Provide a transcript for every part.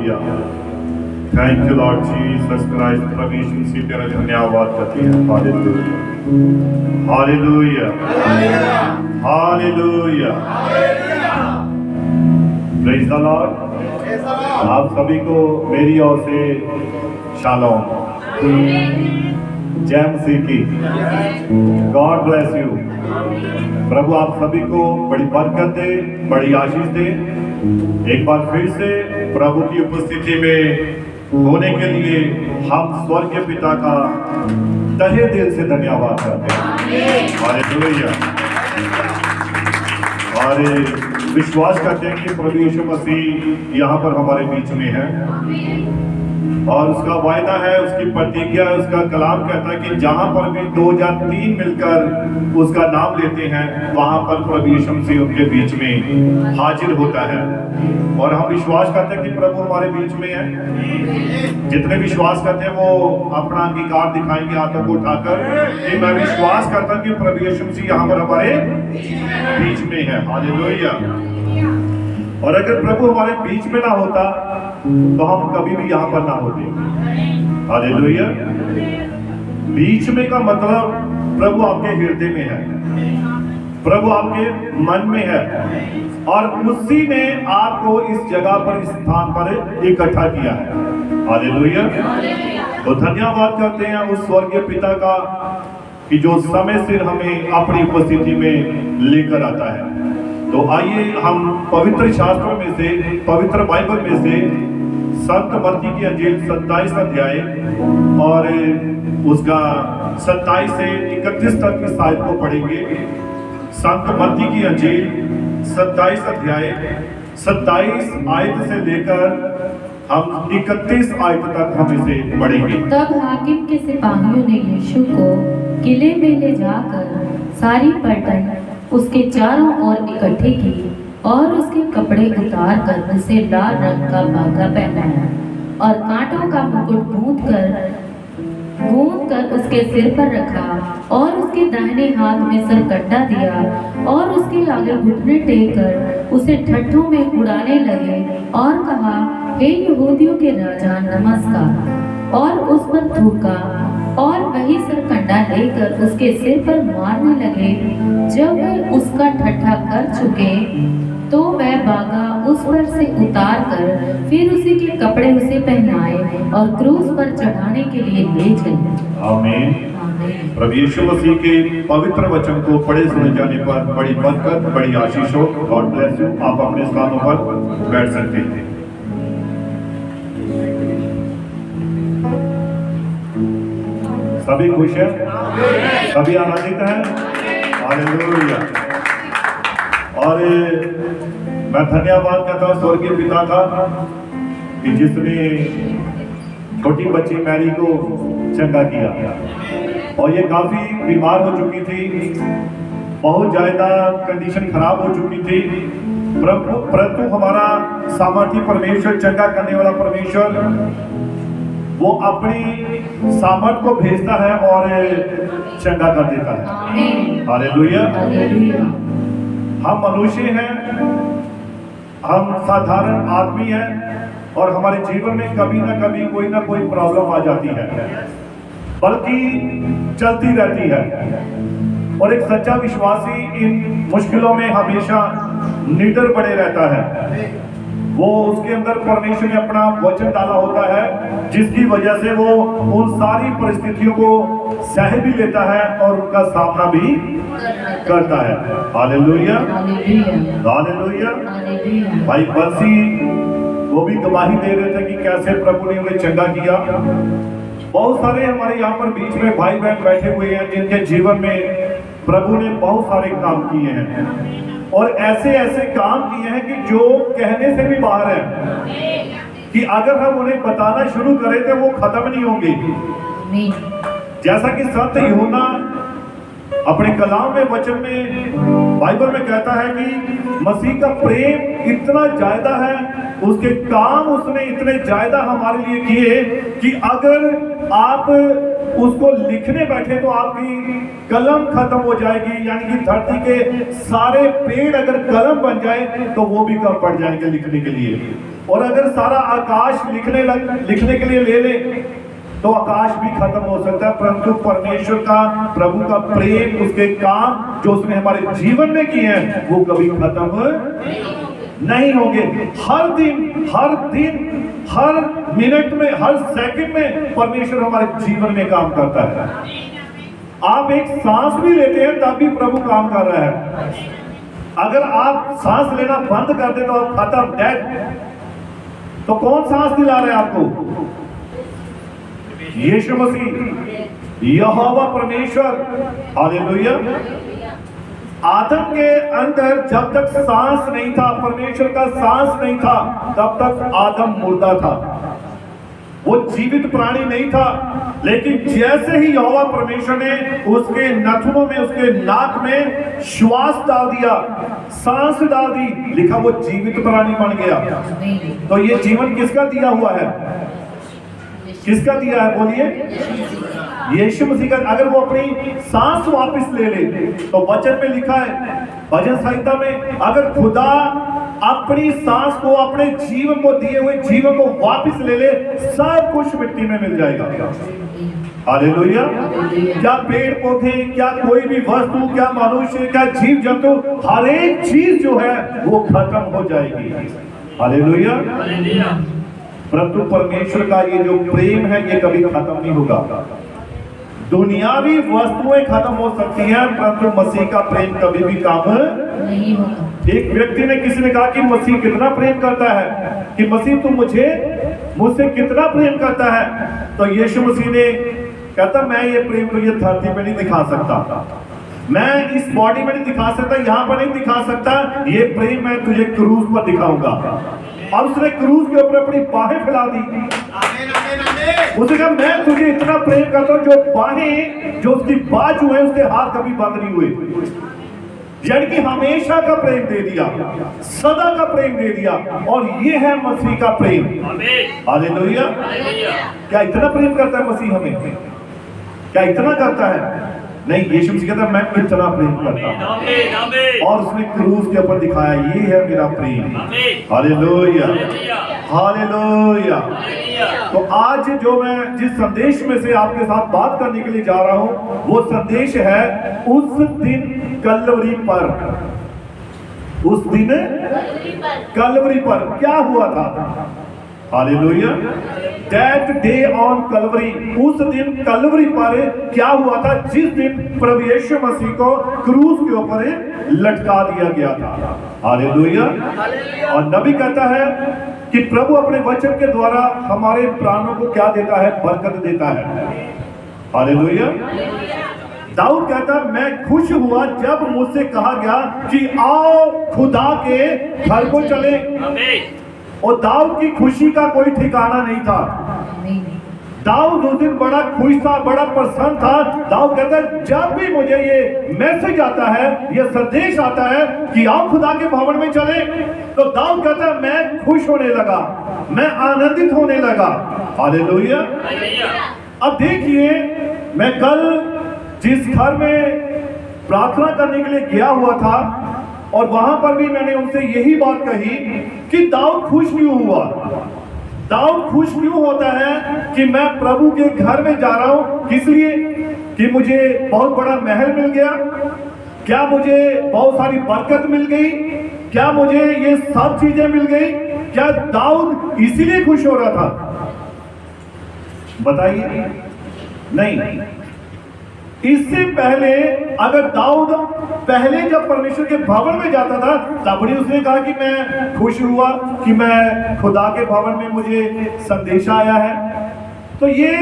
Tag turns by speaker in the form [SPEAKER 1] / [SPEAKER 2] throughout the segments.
[SPEAKER 1] Hallelujah. Thank you Lord Jesus Christ. प्रभु यीशु मसीह तेरा धन्यवाद करते हैं। Hallelujah hallelujah hallelujah. Praise the Lord. आप सभी को मेरी ओर से शालोम, जय मसीह की। God bless you. प्रभु आप सभी को बड़ी बरकत दे, बड़ी आशीष दे। एक बार फिर से प्रभु की उपस्थिति में होने के लिए हम स्वर्गीय पिता का तहे दिल से धन्यवाद करते हैं। हालेलुया। और विश्वास करते हैं कि प्रभु यीशु मसीह यहाँ पर हमारे बीच में है और उसका वायदा है, उसकी प्रतिज्ञा है, उसका कलाम कहता है कि जहां पर भी 2 या 3 मिलकर उसका नाम लेते हैं वहां पर प्रभु यीशु मसीह उनके बीच में हाजिर होता है। और हम विश्वास करते हैं कि प्रभु हमारे बीच में है। जितने विश्वास करते हैं वो अपना अंगीकार दिखाएंगे हाथों को उठाकर कि मैं विश्वास करता हूं कि प्रभु यीशु मसीह यहाँ पर हमारे बीच में है। हालेलुया। और अगर प्रभु हमारे बीच में ना होता तो हम कभी भी यहाँ पर ना होते। हालेलुया। बीच में का मतलब प्रभु आपके हृदय में है, प्रभु आपके मन में है और उसी ने आपको इस जगह पर, इस स्थान पर इकट्ठा किया है। हालेलुया। तो धन्यवाद करते हैं उस स्वर्गीय पिता का कि जो समय सिर हमें अपनी उपस्थिति में लेकर आता है। तो आइए हम पवित्र शास्त्रों में से, पवित्र बाइबल में से संत मत्ती की अंजील 27 अध्याय और उसका 27 से 31 तक की आयत को पढ़ेंगे। संत मत्ती की अंजील 27 अध्याय 27 आयत से लेकर हम 31 आयत तक हम इसे पढ़ेंगे।
[SPEAKER 2] तब हाकिम के सिपाहियों ने यीशु को किले में ले जाकर सारी पलटन उसके चारों ओर इकट्ठी की और उसके कपड़े उतार कर उसे लाल रंग का बागा पहनाया और कांटों का मुकुट गूंथ कर उसके सिर पर रखा और उसके दाहिने हाथ में सरकंडा दिया और उसके आगे घुटने टेक कर उसे ठट्ठों में उड़ाने लगे और कहा, हे यहूदियों के राजा नमस्कार, और उस पर थूका और वही सरकंडा लेकर उसके सिर पर मारने लगे। जब वे उसका ठट्ठा कर चुके तो वह बागा उस पर से उतार कर फिर उसी के कपड़े उसे पहनाए और क्रूस पर चढ़ाने के लिए ले चले।
[SPEAKER 1] आमीन। प्रभु यीशु मसीह के पवित्र वचन को पढ़े सुने जाने पर बड़ी बरकत, बड़ी आशीष हो। God bless you. आप अपने स्थानों पर बैठ सकते हैं। सभी खुश हैं, सभी आनंदित हैं। हालेलुया। और मैं धन्यवाद करता हूँ स्वर्गीय पिता का कि जिसने छोटी बच्ची मैरी को चंगा किया। और ये काफी बीमार हो चुकी थी, बहुत ज्यादा कंडीशन खराब हो चुकी थी, परंतु हमारा सामर्थी परमेश्वर, चंगा करने वाला परमेश्वर, वो अपनी सामर्थ को भेजता है और चंगा कर देता है। हालेलुया। हम मनुष्य हैं, हम साधारण आदमी हैं और हमारे जीवन में कभी ना कभी कोई ना कोई प्रॉब्लम आ जाती है, बल्कि चलती रहती है। और एक सच्चा विश्वासी इन मुश्किलों में हमेशा निडर बने रहता है। वो उसके अंदर परमेश्वर ने अपना वचन डाला होता है जिसकी वजह से वो उन सारी परिस्थितियों को सह भी लेता है और उनका सामना भी करता है। Hallelujah hallelujah. भाई बंसी वो भी गवाही दे रहे थे कि कैसे प्रभु ने उन्हें चंगा किया। बहुत सारे हमारे यहाँ पर बीच में भाई बहन बैठे हुए हैं जिनके जीवन में प्रभु ने बहुत सारे काम किए हैं और ऐसे ऐसे काम किए हैं कि जो कहने से भी बाहर है कि अगर हम उन्हें बताना शुरू करें तो वो खत्म नहीं होंगे। जैसा कि संत यूहन्ना अपने कलाम में, वचन में, बाइबल में कहता है कि मसीह का प्रेम इतना ज्यादा है, उसके काम उसने इतने ज्यादा हमारे लिए किए कि अगर आप उसको लिखने बैठे तो आपकी कलम खत्म हो जाएगी, यानी कि धरती के सारे पेड़ अगर कलम बन जाए तो वो भी कम पड़ जाएंगे लिखने के लिए। और अगर सारा आकाश लिखने के लिए ले ले तो आकाश भी खत्म हो सकता है, परंतु परमेश्वर का, प्रभु का प्रेम, उसके काम जो उसने हमारे जीवन में किए हैं वो कभी खत्म नहीं होंगे। हर दिन हर मिनट में, हर सेकंड में परमेश्वर हमारे जीवन में काम करता है। आप एक सांस भी लेते हैं तब भी प्रभु काम कर रहा है। अगर आप सांस लेना बंद कर दे तो आप खत्म, डेड। तो कौन सांस दिला रहा है आपको? यीशु मसीह, यहोवा परमेश्वर। हालेलुया। आदम के अंदर जब तक सांस नहीं था, परमेश्वर का सांस नहीं था, तब तक आदम मुर्दा था, वो जीवित प्राणी नहीं था। लेकिन जैसे ही यहोवा परमेश्वर ने उसके नथुनों में, उसके नाक में श्वास डाल दिया, सांस डाल दी, लिखा वो जीवित प्राणी बन गया। तो ये जीवन किसका दिया हुआ है? किसका दिया है? बोलिए, यीशु मसीह का। अगर वो अपनी सांस वापस ले ले तो वचन में लिखा है, भजन संहिता में, अगर खुदा अपनी सांस को, अपने जीवन को, दिए हुए जीवन को वापस ले ले, सब कुछ मिट्टी में मिल जाएगा। हालेलुया। क्या पेड़ पौधे, क्या कोई भी वस्तु, क्या मनुष्य, क्या जीव जंतु, हर एक चीज जो है वो खत्म हो जाएगी। हालेलुया। परंतु परमेश्वर का ये जो प्रेम है ये कभी खत्म नहीं होगा। दुनियावी वस्तुएं खत्म हो सकती हैं, परंतु मसीह का प्रेम कभी भी कम नहीं होगा। एक व्यक्ति ने, किसी ने कहा कि मसीह कितना प्रेम करता है, कि मसीह तू मुझसे कितना प्रेम करता है। तो यीशु मसीह ने कहता, मैं ये प्रेम तुझे धरती पे नहीं दिखा सकता, मैं इस बॉडी में नहीं दिखा सकता, यहाँ पर नहीं दिखा सकता, ये प्रेम मैं तुझे क्रूज पर दिखाऊंगा। और उसने क्रूज के ऊपर अपनी बाहें फैला दी। उसने कहा, मैं तुझे इतना प्रेम करता हूं, जो बाहें, जो उसकी बाजू है, उसके हाथ कभी बंद नहीं हुए। यानी कि हमेशा का प्रेम दे दिया, सदा का प्रेम दे दिया। और ये है मसीह का प्रेम। हालेलुया। क्या इतना प्रेम करता है मसीह हमें? क्या इतना करता है? नहीं, यीशु मसीह कहता है, मैं इतना प्रेम करता हूं। और उसने क्रूज के ऊपर दिखाया, ये है मेरा प्रेम। Hallelujah, hallelujah. तो आज जो मैं जिस संदेश में से आपके साथ बात करने के लिए जा रहा हूं, वो संदेश है उस दिन कलवरी पर। उस दिन कलवरी पर क्या हुआ था? Hallelujah. That day on Calvary, उस दिन कलवरी पर क्या हुआ था? जिस दिन प्रभु यीशु मसीह को क्रूज के ऊपर लटका दिया गया था। हालेलुया। और नबी कहता है कि प्रभु अपने वचन के द्वारा हमारे प्राणों को क्या देता है? बरकत देता है। हालेलुया। दाऊद कहता है, मैं खुश हुआ जब मुझसे कहा गया कि आओ खुदा के घर को चले। और दाऊद की खुशी का कोई ठिकाना नहीं था। दाऊद उस दिन बड़ा खुश था, बड़ा प्रसन्न था। दाऊद कहता है, जब भी मुझे ये मैसेज आता है, ये संदेश आता है कि आओ खुदा के भवन में चले, तो दाऊद कहता है, मैं खुश होने लगा, मैं आनंदित होने लगा। हालेलुया। अब देखिए, मैं कल जिस घर में प्रार्थना करने के लिए गया हुआ था, और वहां पर भी मैंने उनसे यही बात कही कि दाऊद खुश क्यों हुआ? दाऊद खुश क्यों होता है कि मैं प्रभु के घर में जा रहा हूं? किस लिए? कि मुझे बहुत बड़ा महल मिल गया? क्या मुझे बहुत सारी बरकत मिल गई? क्या मुझे ये सब चीजें मिल गई? क्या दाऊद इसीलिए खुश हो रहा था? बताइए। नहीं। इससे पहले अगर दाऊद पहले जब परमेश्वर के भवन में जाता था, तब भी उसने कहा कि मैं खुश हुआ कि मैं खुदा के भवन में मुझे संदेशा आया है। तो ये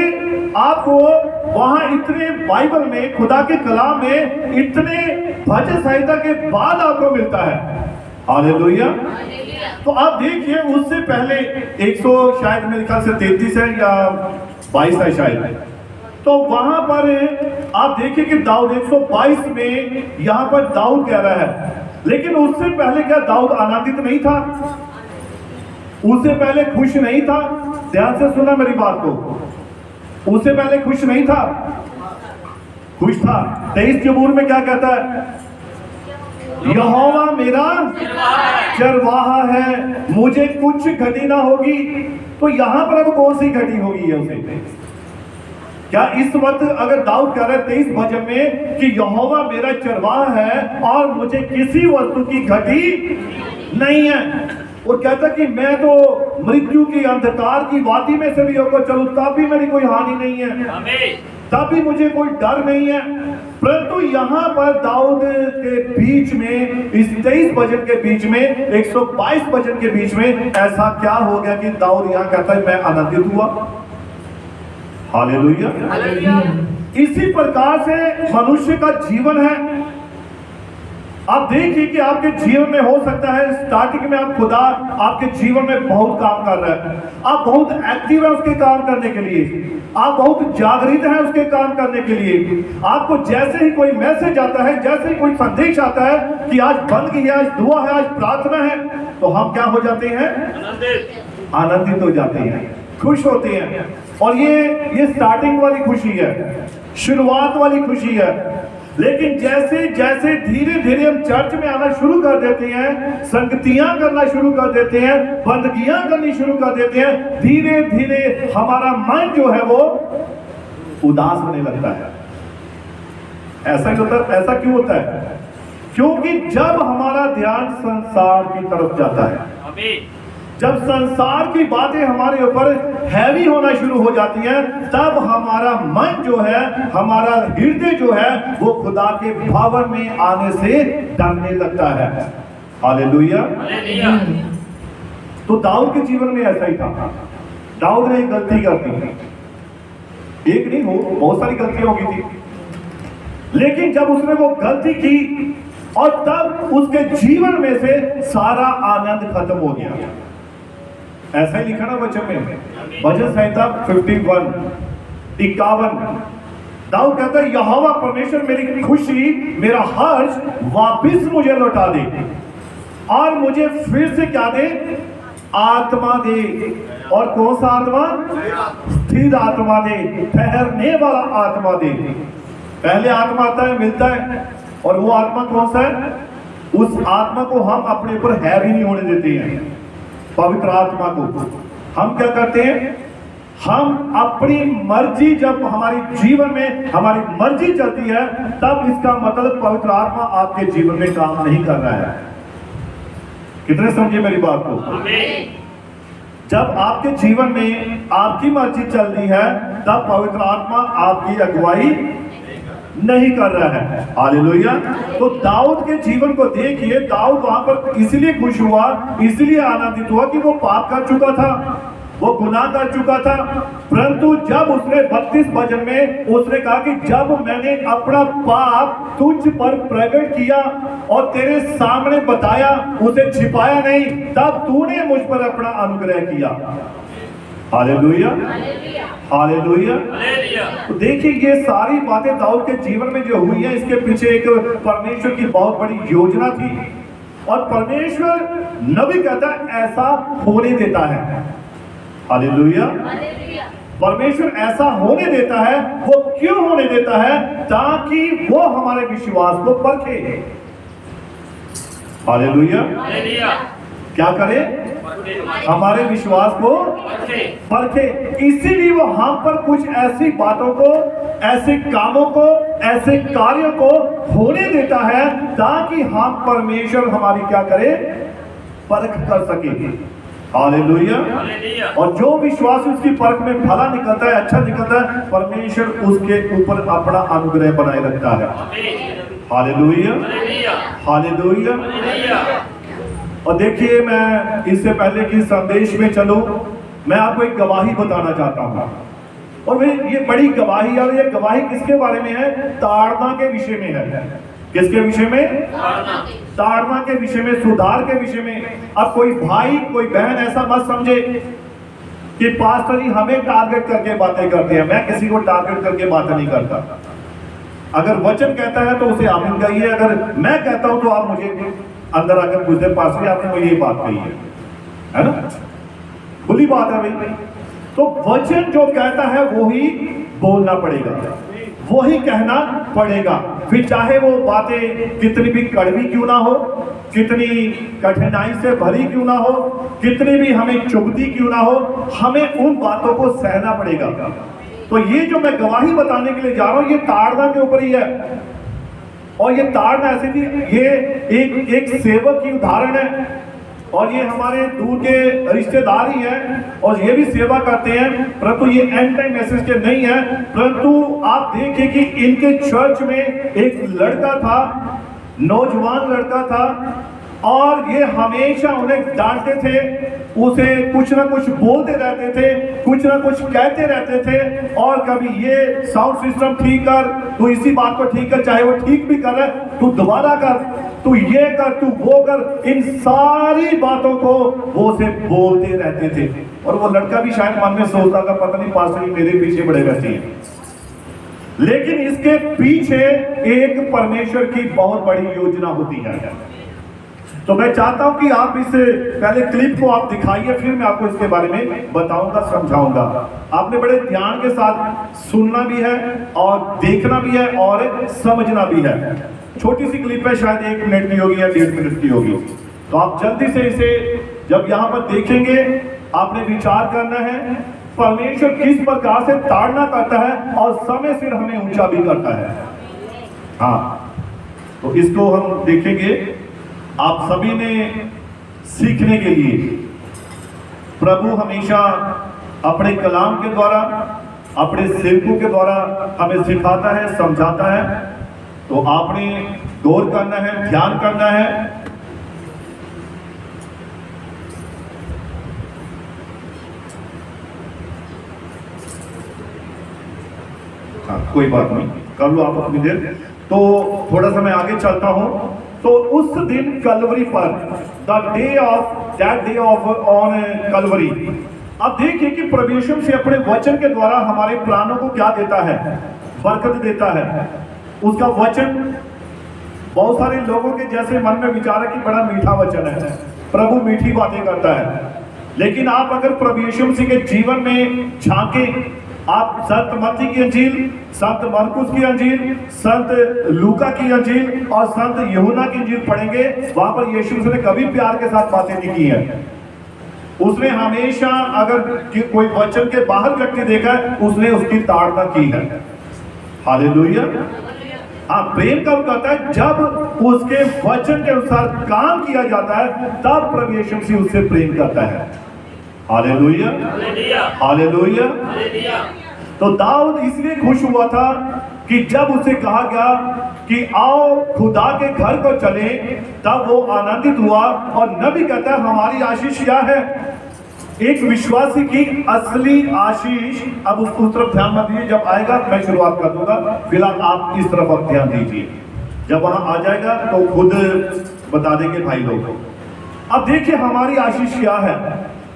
[SPEAKER 1] आपको वहां इतने बाइबल में, खुदा के कलाम में इतने भजन संहिता के बाद आपको मिलता है। हालेलुया। तो आप देखिए, उससे पहले 100 शायद मेरे ख्याल से 33 है या 22 है शायद। तो वहां पर आप देखिए कि दाऊद 122 में यहां पर दाऊद कह रहा है। लेकिन उससे पहले क्या दाऊद आनंदित नहीं था? उससे पहले खुश नहीं था? ध्यान से सुना मेरी बात को। उससे पहले खुश नहीं था, खुश था। 23 जबूर में क्या कहता है? यहोवा मेरा चरवाहा है, मुझे कुछ घटी ना होगी। तो यहां पर अब कौन सी घटी होगी है उसे? क्या इस वक्त अगर दाऊद कह रहे 23 भजन में कि यहोवा मेरा चरवाहा है और मुझे किसी वस्तु की घटी नहीं है, और कहता कि मैं तो मृत्यु की अंधकार की वादी में से भी होकर चलूं तब भी मेरी कोई हानि नहीं है, तब भी मुझे कोई डर नहीं है। परंतु यहाँ पर दाऊद के बीच में, इस 23 भजन के बीच में, 122 भजन के बीच में ऐसा क्या हो गया कि दाऊद यहाँ कहता है मैं आनंदित हुआ। हालेलुया। इसी प्रकार से मनुष्य का जीवन है। आप देखिए कि आपके जीवन में हो सकता है स्टार्टिंग में आप खुदा आपके जीवन में बहुत काम कर रहा है, आप बहुत एक्टिव है उसके काम करने के लिए, आप बहुत जागृत हैं उसके काम करने के लिए। आपको जैसे ही कोई मैसेज आता है, जैसे ही कोई संदेश आता है कि आज बंदगी है, आज दुआ है, आज प्रार्थना है, तो हम क्या हो जाते हैं? आनंदित हो जाते हैं, खुश होते हैं। और ये स्टार्टिंग वाली खुशी है, शुरुआत वाली खुशी है। लेकिन जैसे जैसे धीरे धीरे हम चर्च में आना शुरू कर देते हैं, संगतियां करना शुरू कर देते हैं, बंदगियां करनी शुरू कर देते हैं, धीरे धीरे हमारा मन जो है वो उदास होने लगता है। ऐसा ही होता है। ऐसा क्यों होता है? क्योंकि जब हमारा ध्यान संसार की तरफ जाता है, जब संसार की बातें हमारे ऊपर हैवी होना शुरू हो जाती हैं, तब हमारा मन जो है, हमारा हृदय जो है, वो खुदा के भवन में आने से डरने लगता है। हालेलुया। तो दाऊद के जीवन में ऐसा ही था। दाऊद ने एक गलती कर दी, एक नहीं हो बहुत सारी गलतियां हो गई थी, लेकिन जब उसने वो गलती की और तब उसके जीवन में से सारा आनंद खत्म हो गया। ऐसा ही लिखा ना वचन में, भजन संहिता 51 51 दाऊद कहता है यहोवा परमेश्वर मेरी खुशी, मेरा हर्ष वापिस मुझे लौटा दे और मुझे फिर से क्या दे? आत्मा दे। और कौन सा आत्मा? स्थिर आत्मा दे, ठहरने वाला आत्मा दे। पहले आत्मा आता है, मिलता है, और वो आत्मा कौन सा है? उस आत्मा को हम अपने ऊपर हैवी नहीं होने देते हैं। पवित्र आत्मा को हम क्या करते हैं? हम अपनी मर्जी, जब हमारी जीवन में हमारी मर्जी चलती है, तब इसका मतलब पवित्र आत्मा आपके जीवन में काम नहीं कर रहा है। कितने समझे मेरी बात को? जब आपके जीवन में आपकी मर्जी चल रही है, तब पवित्र आत्मा आपकी अगुवाई नहीं कर रहा है। हालेलुया। तो दाऊद के जीवन को देखिए, दाऊद वहां पर इसलिए खुश हुआ, इसलिए आनंदित हुआ कि वो पाप कर चुका था, वो गुनाह कर चुका था। परंतु जब उसने 32 भजन में उसने कहा कि जब मैंने अपना पाप तुझ पर प्रकट किया और तेरे सामने बताया, उसे छिपाया नहीं, तब तूने मुझ पर अपना अनुग्रह किया। Hallelujah, hallelujah. तो देखिए ये सारी बातें दाऊद के जीवन में जो हुई है, इसके पीछे एक परमेश्वर की बहुत बड़ी योजना थी। और परमेश्वर नबी कहता है ऐसा होने देता है। हालेलुया। परमेश्वर ऐसा होने देता है। वो क्यों होने देता है? ताकि वो हमारे विश्वास को परखे। हालेलुया। क्या करे? हमारे विश्वास को परखे। इसीलिए वो हम पर कुछ ऐसी बातों को, ऐसे कामों को, ऐसे कार्यों को होने देता है ताकि हम परमेश्वर हमारी क्या करे? परख कर सके। हालेलुया। और जो विश्वास उसकी परख में भला निकलता है, अच्छा निकलता है, परमेश्वर उसके ऊपर अपना अनुग्रह बनाए रखता है। Hallelujah, hallelujah. और देखिए, मैं इससे पहले कि संदेश में चलूं, मैं आपको एक गवाही बताना चाहता हूं। और वे ये बड़ी गवाही, और ये गवाही किसके बारे में है? ताड़ना के विषय में है। किसके विषय में? ताड़ना के विषय में, सुधार के विषय में। अब कोई भाई, कोई बहन ऐसा मत समझे कि पास्टर जी हमें टारगेट करके बातें करते हैं। मैं किसी को टारगेट करके बातें नहीं करता। अगर वचन कहता है तो उसे आमीन कहिए, अगर मैं कहता हूं तो आप मुझे अंदर आकर पूछते, पास्टर आपने मुझे ये बात कही है ना? खुली बात है भाई। तो वचन जो कहता है वो ही बोलना पड़ेगा, वो ही कहना पड़ेगा। फिर चाहे वो बातें कितनी भी कड़वी क्यों ना हो, कितनी कठिनाई से भरी क्यों ना हो, कितनी भी हमें चुभती क्यों ना हो, हमें उन बातों को सहना पड़ेगा। तो ये जो मैं गवाही बताने के लिए जा रहा हूं, ये ताड़ना के ऊपर ही है। और ये ताड़ना ऐसी थी, ये एक सेवक की उदाहरण है, और ये हमारे दूर के रिश्तेदार ही हैं और ये भी सेवा करते हैं, परंतु ये एंड टाइम मैसेज के नहीं है। परंतु आप देखिए कि इनके चर्च में एक लड़का था, नौजवान लड़का था, और ये हमेशा उन्हें डांटते थे, उसे कुछ ना कुछ बोलते रहते थे, कुछ ना कुछ कहते रहते थे। और कभी ये साउंड सिस्टम ठीक कर, तू इसी बात को ठीक कर, चाहे वो ठीक भी कर रहा है तू दोबारा कर, तू ये कर, तू वो कर, इन सारी बातों को वो उसे बोलते रहते थे। और वो लड़का भी शायद मन में सोचता था, पता नहीं पास्टर जी मेरे पीछे बड़े रहते हैं। लेकिन इसके पीछे एक परमेश्वर की बहुत बड़ी योजना होती है। तो मैं चाहता हूं कि आप इस पहले क्लिप को आप दिखाइए, फिर मैं आपको इसके बारे में बताऊंगा, समझाऊंगा। आपने बड़े ध्यान के साथ सुनना भी है और देखना भी है और समझना भी है। छोटी सी क्लिप है, शायद 1 मिनट की होगी या 1.5 मिनट की होगी। तो आप जल्दी से इसे जब यहां पर देखेंगे, आपने विचार करना है परमेश्वर किस प्रकार से ताड़ना करता है और समय सिर हमें ऊंचा भी करता है। हाँ, तो इसको हम देखेंगे। आप सभी ने सीखने के लिए, प्रभु हमेशा अपने कलाम के द्वारा, अपने सेवकों के द्वारा हमें सिखाता है, समझाता है। तो आपने गौर करना है, ध्यान करना है। हाँ, कोई बात नहीं, कर लो आप अपनी देर। तो थोड़ा सा मैं आगे चलता हूं। तो उस दिन कलवरी पर, that day of on Calvary, अब देखिए कि परमेश्वर से अपने वचन के द्वारा हमारे प्राणों को क्या देता है, बरकत देता है। उसका वचन बहुत सारे लोगों के जैसे मन में विचार है कि बड़ा मीठा वचन है, प्रभु मीठी बातें करता है। लेकिन आप अगर प्रभु यीशु मसीह के जीवन में झांकें, आप संत मत्ती की अंजील, संत मरकुस की अंजील, संत लूका की अंजील और संत यूहन्ना की अंजील पढ़ेंगे, वहां पर यीशु मसीह ने कभी प्यार के साथ बातें नहीं की है। उसने हमेशा, अगर कोई वचन के बाहर व्यक्ति देखा है, उसने उसकी ताड़ना की है। हालेलुया। हाँ, प्रेम कब करता है? जब उसके वचन के अनुसार काम किया जाता है, तब प्रभु यीशु मसीह उससे प्रेम करता है। Hallelujah, hallelujah. तो दाऊद इसलिए खुश हुआ था कि जब उसे कहा गया कि आओ खुदा के घर को चले, तब वो आनंदित हुआ। और नबी कहता है हमारी आशीष क्या है? एक विश्वासी की असली आशीष। अब उसको उस तरफ ध्यान मत दीजिए, जब आएगा मैं शुरुआत कर दूंगा, फिलहाल आप इस तरफ अब ध्यान दीजिए। जब वहां आ जाएगा तो खुद बता देंगे भाई लोग। अब देखिए हमारी आशीष क्या है।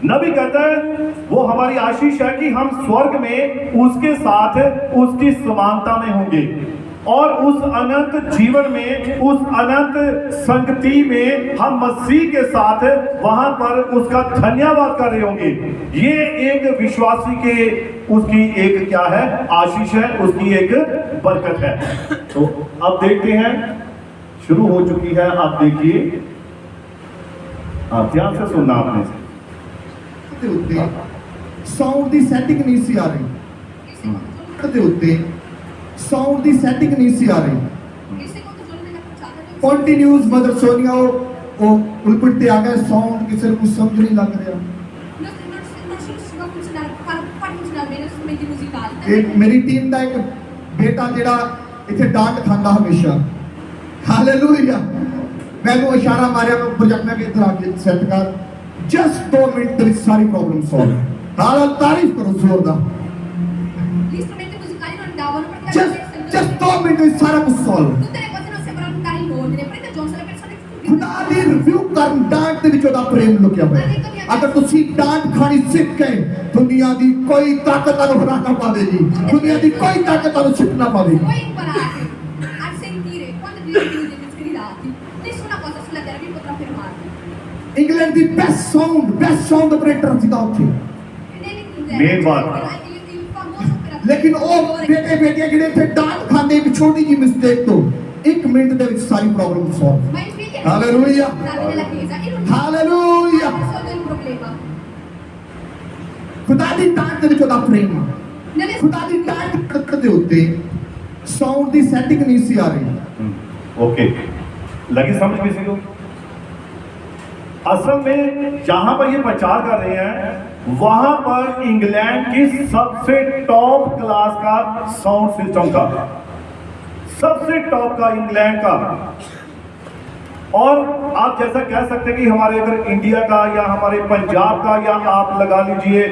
[SPEAKER 1] नबी कहता है वो हमारी आशीष है कि हम स्वर्ग में उसके साथ उसकी समानता में होंगे, और उस अनंत जीवन में, उस अनंत संगति में हम मसीह के साथ वहां पर उसका धन्यवाद कर रहे होंगे। ये एक विश्वासी के, उसकी एक क्या है? आशीष है, उसकी एक बरकत है। तो अब देखते हैं, शुरू हो चुकी है। आप देखिए, ध्यान से सुनना आपने।
[SPEAKER 3] ਦੇ ਉੱਤੇ ਸਾਊਂਡ ਦੀ ਸੈਟਿੰਗ ਨਹੀਂ ਸੀ ਆ ਰਹੀ, ਦੇ ਉੱਤੇ ਸਾਊਂਡ ਦੀ ਸੈਟਿੰਗ ਨਹੀਂ ਸੀ ਆ ਰਹੀ। ਕੰਟੀਨਿਊਸ ਮਦਰ ਸੋਨੀਆ ਉਹ ਉਲਪਟ ਤੇ ਆ ਗਿਆ, ਸਾਊਂਡ ਕਿਸੇ ਨੂੰ ਸਮਝ ਨਹੀਂ ਲੱਗ ਰਿਹਾ। ਇਹ ਮੇਰੀ ਟੀਮ ਦਾ ਇੱਕ ਬੇਟਾ ਜਿਹੜਾ ਇੱਥੇ ਡਾਂਟ ਖਾਂਦਾ ਹਮੇਸ਼ਾ। ਹਾਲੇਲੂਇਆ। ਮੈਨੂੰ ਇਸ਼ਾਰਾ ਮਾਰਿਆ, ਮੈਂ ਪ੍ਰੋਜੈਕਟ ਮੈਂ ਇੱਧਰ ਆ ਕੇ ਸੈੱਟ ਕਰ। Just 2 मिनट तेरी सारी प्रॉब्लम सॉल्व। हाल तारीफ करो जोरदार। Just 2 मिनट में सारा कुछ सॉल्व। खुदा दी रिव्यू करन डांट दे विचों दा प्रेम लुकिया होया। अगर तुसी डांट खानी सीख गए, दुनिया दी कोई ताकत तानू हरा ना पावेगी, दुनिया दी कोई ताकत तानू छिप ना पावेगी। इंग्लैंड दी बेस्ट साउंड ऑपरेटर सीधा उत्थे।
[SPEAKER 1] मेन बात
[SPEAKER 3] लेकिन ਉਹ ਬੇਟੇ ਬੇਟੀਆਂ ਜਿਹੜੇ ਇੱਥੇ ਡਾਂਟ ਖਾਂਦੇ ਇੱਕ ਛੋਟੀ ਜਿਹੀ ਮਿਸਟੇਕ ਤੋਂ 1 ਮਿੰਟ ਦੇ ਵਿੱਚ ਸਾਰੀ ਪ੍ਰੋਬਲਮ ਸੋਲਵ ਹਾਲੇਲੂਇਆ ਹਾਲੇਲੂਇਆ ਖੁਦਾ ਦੀ ਡਾਂਟ ਦੇ ਵਿੱਚ ਉਹਦਾ ਪ੍ਰੇਮ ਆ ਖੁਦਾ ਦੀ ਡਾਂਟ ਦੇ ਉੱਤੇ ਸਾਊਂਡ ਦੀ ਸੈਟਿੰਗ ਨਹੀਂ ਸੀ ਆ ਰਹੀ
[SPEAKER 1] ओके, लगी समझ किसी को? असल में जहां पर ये प्रचार कर रहे हैं वहां पर इंग्लैंड की सबसे टॉप क्लास का साउंड सिस्टम था, सबसे टॉप का इंग्लैंड का। और आप जैसा कह सकते हैं कि हमारे अगर इंडिया का या हमारे पंजाब का या आप लगा लीजिए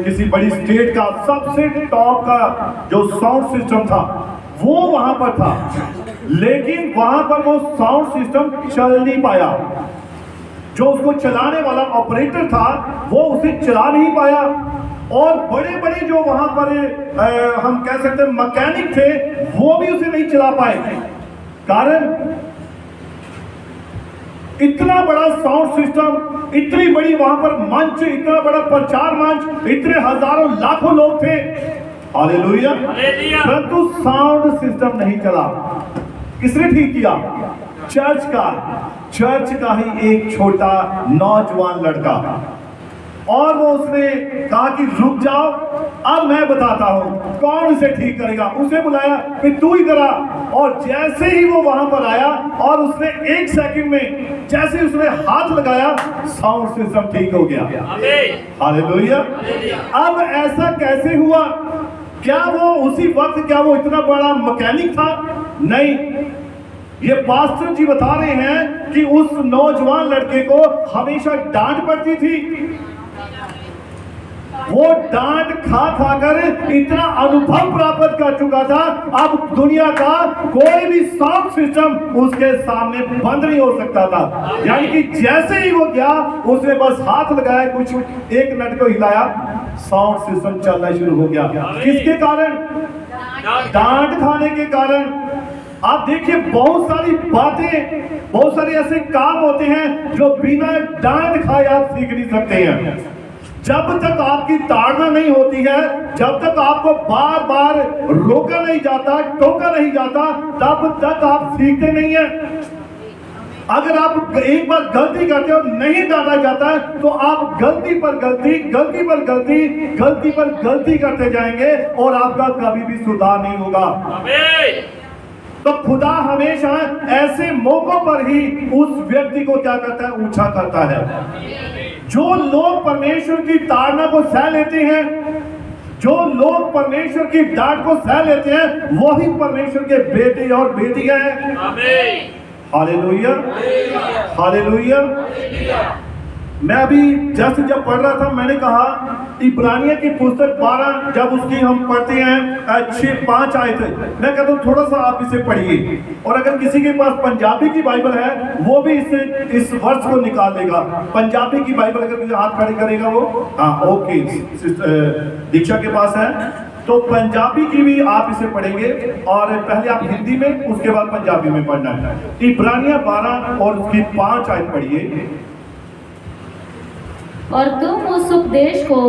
[SPEAKER 1] किसी बड़ी स्टेट का सबसे टॉप का जो साउंड सिस्टम था वो वहां पर था, लेकिन वहां पर वो साउंड सिस्टम चल नहीं पाया। जो उसको चलाने वाला ऑपरेटर था वो उसे चला नहीं पाया, और बड़े बड़े जो वहां पर हम कह सकते हैं मैकेनिक थे वो भी उसे नहीं चला पाए। कारण इतना बड़ा साउंड सिस्टम, इतनी बड़ी वहां पर मंच, इतना बड़ा प्रचार मंच, इतने हजारों लाखों लोग थे, हालेलुया, परंतु साउंड सिस्टम नहीं चला। किसने ठीक किया? चर्च का ही एक छोटा नौजवान लड़का। और वो उसने कहा कि रुक जाओ, अब मैं बताता हूं कौन उसे ठीक करेगा। उसे बुलाया कि तू इधर आ, और जैसे ही वो वहां पर आया और उसने 1 सेकंड में जैसे ही उसने हाथ लगाया साउंड सिस्टम ठीक हो गया। हालेलुया। अब ऐसा कैसे हुआ? क्या वो उसी वक्त क्या वो इतना बड़ा मैकेनिक था? नहीं, ये पास्टर जी बता रहे हैं कि उस नौजवान लड़के को हमेशा डांट पड़ती थी। वो डांट खा कर इतना अनुभव प्राप्त कर चुका था, अब दुनिया का कोई भी साउंड सिस्टम उसके सामने बंद नहीं हो सकता था। यानी कि जैसे ही वो गया उसने बस हाथ लगाया, कुछ 1 मिनट को हिलाया, साउंड सिस्टम चलना शुरू हो गया। किसके कारण? डांट खाने के कारण। आप देखिए बहुत सारी बातें, बहुत सारे ऐसे काम होते हैं जो बिना डांट खाए आप सीख नहीं सकते हैं। जब तक आपकी ताड़ना नहीं होती है, जब तक आपको बार बार रोका नहीं जाता, टोका नहीं जाता, तब तक आप सीखते नहीं हैं। अगर आप एक बार गलती करते हो, नहीं डांटा जाता है, तो आप गलती पर गलती, गलती पर गलती, गलती पर गलती करते जाएंगे और आपका कभी भी सुधार नहीं होगा। तो खुदा हमेशा ऐसे मौकों पर ही उस व्यक्ति को क्या करता है? ऊंचा करता है। जो लोग परमेश्वर की ताड़ना को सह लेते हैं, जो लोग परमेश्वर की डांट को सह लेते हैं, वही परमेश्वर के बेटे और बेटियां हैं। Hallelujah, hallelujah. मैं अभी जस्ट जब पढ़ रहा था, मैंने कहा इब्रानिया की पुस्तक 12 जब उसकी हम पढ़ते हैं 6-5 आए थे, मैं कहता हूँ थोड़ा सा आप इसे पढ़िए, और अगर किसी के पास पंजाबी की बाइबल है वो भी इस वर्ष को निकाल लेगा। पंजाबी की बाइबल अगर मुझे हाथ खड़े करेगा वो, हाँ ओके, दीक्षा के पास है, तो पंजाबी की भी आप इसे पढ़ेंगे, और पहले आप हिंदी में उसके बाद पंजाबी में पढ़ना है। इब्रानिया 12 और उसकी 5 आयत पढ़िए।
[SPEAKER 2] और तुम उस उपदेश को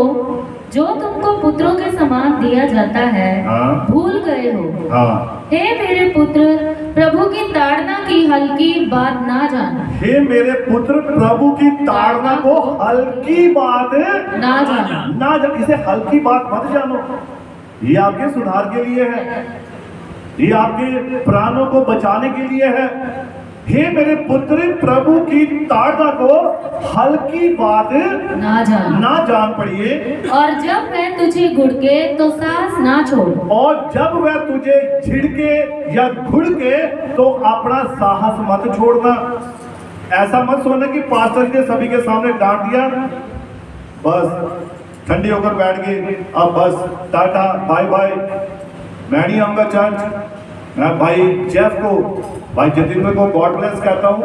[SPEAKER 2] जो तुमको पुत्रों के समान दिया जाता है भूल गए हो। हे मेरे पुत्र, प्रभु की ताड़ना की हल्की बात ना जाना।
[SPEAKER 1] हे मेरे पुत्र, प्रभु की ताड़ना को हल्की बात
[SPEAKER 2] ना जाना।
[SPEAKER 1] ना जान, इसे हल्की बात मत जानो। ये आपके सुधार के लिए है, ये आपके प्राणों को बचाने के लिए है। हे मेरे पुत्र, प्रभु की ताड़ना को हल्की बात ना जान पड़िए।
[SPEAKER 2] और जब वह तुझे घुड़के तो सांस ना छोड़।
[SPEAKER 1] और जब वह तुझे झिड़के या घुड़के तो अपना साहस मत छोड़ना। ऐसा मत सोचना कि पास्टर ने सभी के सामने डांट दिया, बस ठंडी होकर बैठ गए, अब बस टाटा बाय बाय, मैं नहीं आऊंगा चर्च। मैं भाई जेफ को, भाई जतिंद्र को गॉड ब्लेस कहता हूँ।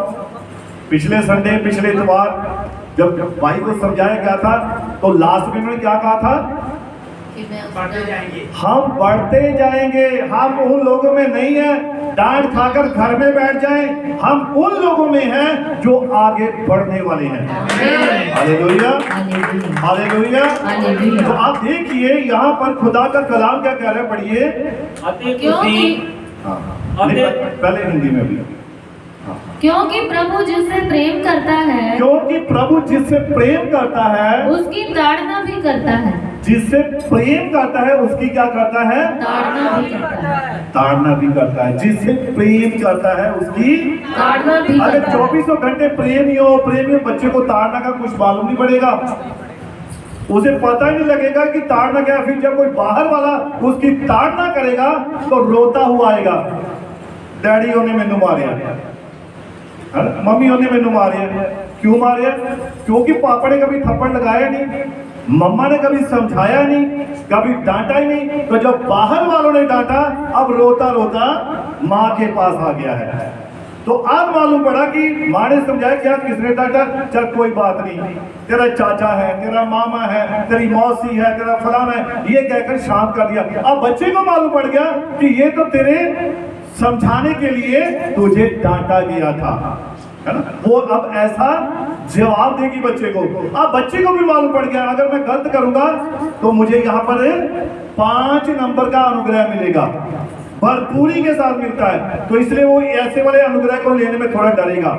[SPEAKER 1] पिछले संडे, पिछले इतवार जब भाई को समझाया गया था, तो लास्ट में उन्होंने क्या कहा था? हम बढ़ते जाएंगे, हम उन लोगों में नहीं है। डांट खाकर घर में बैठ जाएं, हम उन लोगों में हैं जो आगे बढ़ने वाले हैं। Hallelujah,
[SPEAKER 2] hallelujah,
[SPEAKER 1] hallelujah.
[SPEAKER 2] हालेलुया।
[SPEAKER 1] तो आप देखिए यहाँ पर खुदा का कलाम क्या कह रहा है, पढ़िए।
[SPEAKER 2] क्योंकि
[SPEAKER 1] नहीं, पहले हिंदी में भी।
[SPEAKER 2] क्योंकि प्रभु जिससे प्रेम करता है
[SPEAKER 1] क्योंकि प्रभु जिससे प्रेम करता है,
[SPEAKER 2] उसकी ताड़ना भी करता है।
[SPEAKER 1] जिससे प्रेम करता है उसकी क्या करता है?
[SPEAKER 2] ताड़ना भी करता है।
[SPEAKER 1] ताड़ना भी करता है। जिससे प्रेम करता है उसकी
[SPEAKER 2] ताड़ना भी
[SPEAKER 1] अगर
[SPEAKER 2] करता है।
[SPEAKER 1] 24 घंटे प्रेमी हो बच्चे को ताड़ना का कुछ मालूम नहीं पड़ेगा, उसे पता ही नहीं लगेगा कि ताड़ना क्या है। फिर जब कोई बाहर वाला उसकी ताड़ना करेगा तो रोता हुआ आएगा, डैडी ने मैनू मारिया, मम्मी ने मैनू मारिया। क्यों मारिया? क्योंकि पापा ने कभी थप्पड़ लगाया नहीं, मम्मा ने कभी समझाया नहीं, कभी डांटा ही नहीं। तो जब बाहर वालों ने डांटा, अब रोता रोता माँ के पास आ गया है। तो अब मालूम पड़ा कि माँ ने समझाया, क्या किसने डांटा? चल कोई बात नहीं, तेरा चाचा है, तेरा मामा है, तेरी मौसी है, तेरा फलाना है, ये कहकर शांत कर दिया। अब बच्चे को मालूम पड़ गया कि ये तो तेरे समझाने के लिए तुझे डांटा गया था, है ना। वो अब ऐसा जवाब देगी बच्चे को। अब बच्चे को भी मालूम पड़ गया, अगर मैं गलत करूंगा तो मुझे यहाँ पर 5 नंबर का अनुग्रह मिलेगा, भरपूरी के साथ मिलता है। तो इसलिए वो ऐसे वाले अनुग्रह को लेने में थोड़ा डरेगा।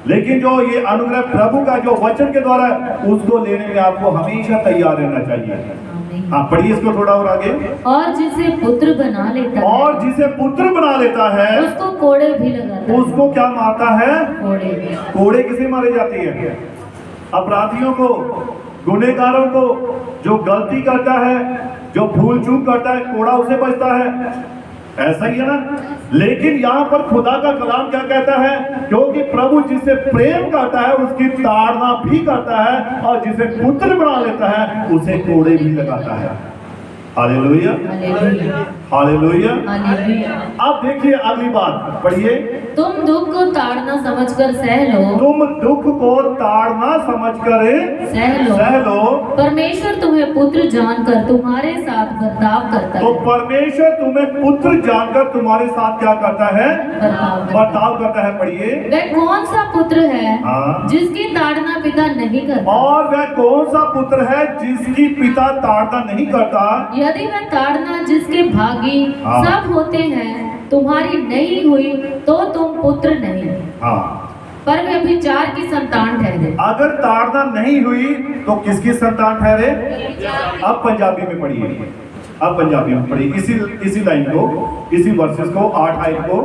[SPEAKER 1] लेकिन जो ये अनुग्रह प्रभु का जो वचन के द्वारा है, उसको लेने में आपको हमेशा तैयार रहना चाहिए। हाँ, पढ़िए इसको थोड़ा और आगे।
[SPEAKER 2] और जिसे पुत्र बना लेता है,
[SPEAKER 1] और जिसे पुत्र बना लेता है
[SPEAKER 2] उसको कोड़े भी लगाता है।
[SPEAKER 1] उसको क्या मारता है?
[SPEAKER 2] कोड़े।
[SPEAKER 1] कोड़े किसे मारे जाती है? अपराधियों को, गुनहगारों को। जो गलती करता है, जो भूल चूक करता है, कोड़ा उसे बचता है। ऐसा ही है ना। लेकिन यहाँ पर खुदा का कलाम क्या कहता है? क्योंकि प्रभु जिसे प्रेम करता है उसकी ताड़ना भी करता है, और जिसे पुत्र बना लेता है उसे कोड़े भी लगाता है। Hallelujah,
[SPEAKER 2] hallelujah,
[SPEAKER 1] hallelujah.
[SPEAKER 2] हालेलुया।
[SPEAKER 1] अब देखिए अगली बात, पढ़िए।
[SPEAKER 2] तुम दुख को ताड़ना समझकर सह लो,
[SPEAKER 1] तुम दुख को ताड़ना समझकर सह लो।
[SPEAKER 2] परमेश्वर तुम्हें पुत्र जानकर तुम्हारे साथ बर्ताव करता
[SPEAKER 1] तो
[SPEAKER 2] है।
[SPEAKER 1] परमेश्वर तुम्हें पुत्र जानकर तुम्हारे साथ क्या करता है?
[SPEAKER 2] बर्ताव
[SPEAKER 1] करता है। पढ़िए।
[SPEAKER 2] वह कौन सा पुत्र है
[SPEAKER 1] हाँ।
[SPEAKER 2] जिसकी ताड़ना पिता नहीं करता?
[SPEAKER 1] और वह कौन सा पुत्र है जिसकी पिता ताड़ना नहीं करता?
[SPEAKER 2] यदि वह ताड़ना जिसके भागी
[SPEAKER 1] हाँ।
[SPEAKER 2] सब होते हैं तुम्हारी नहीं हुई, तो तुम पुत्र नहीं,
[SPEAKER 1] हाँ।
[SPEAKER 2] पर व्यभिचार की संतान ठहरे।
[SPEAKER 1] अगर ताड़ना नहीं हुई तो किसकी संतान ठहरे? अब पंजाबी में पढ़िए, अब पंजाबी में पढ़िए इसी लाइन को, इसी वर्सेस को, 8 आयत को।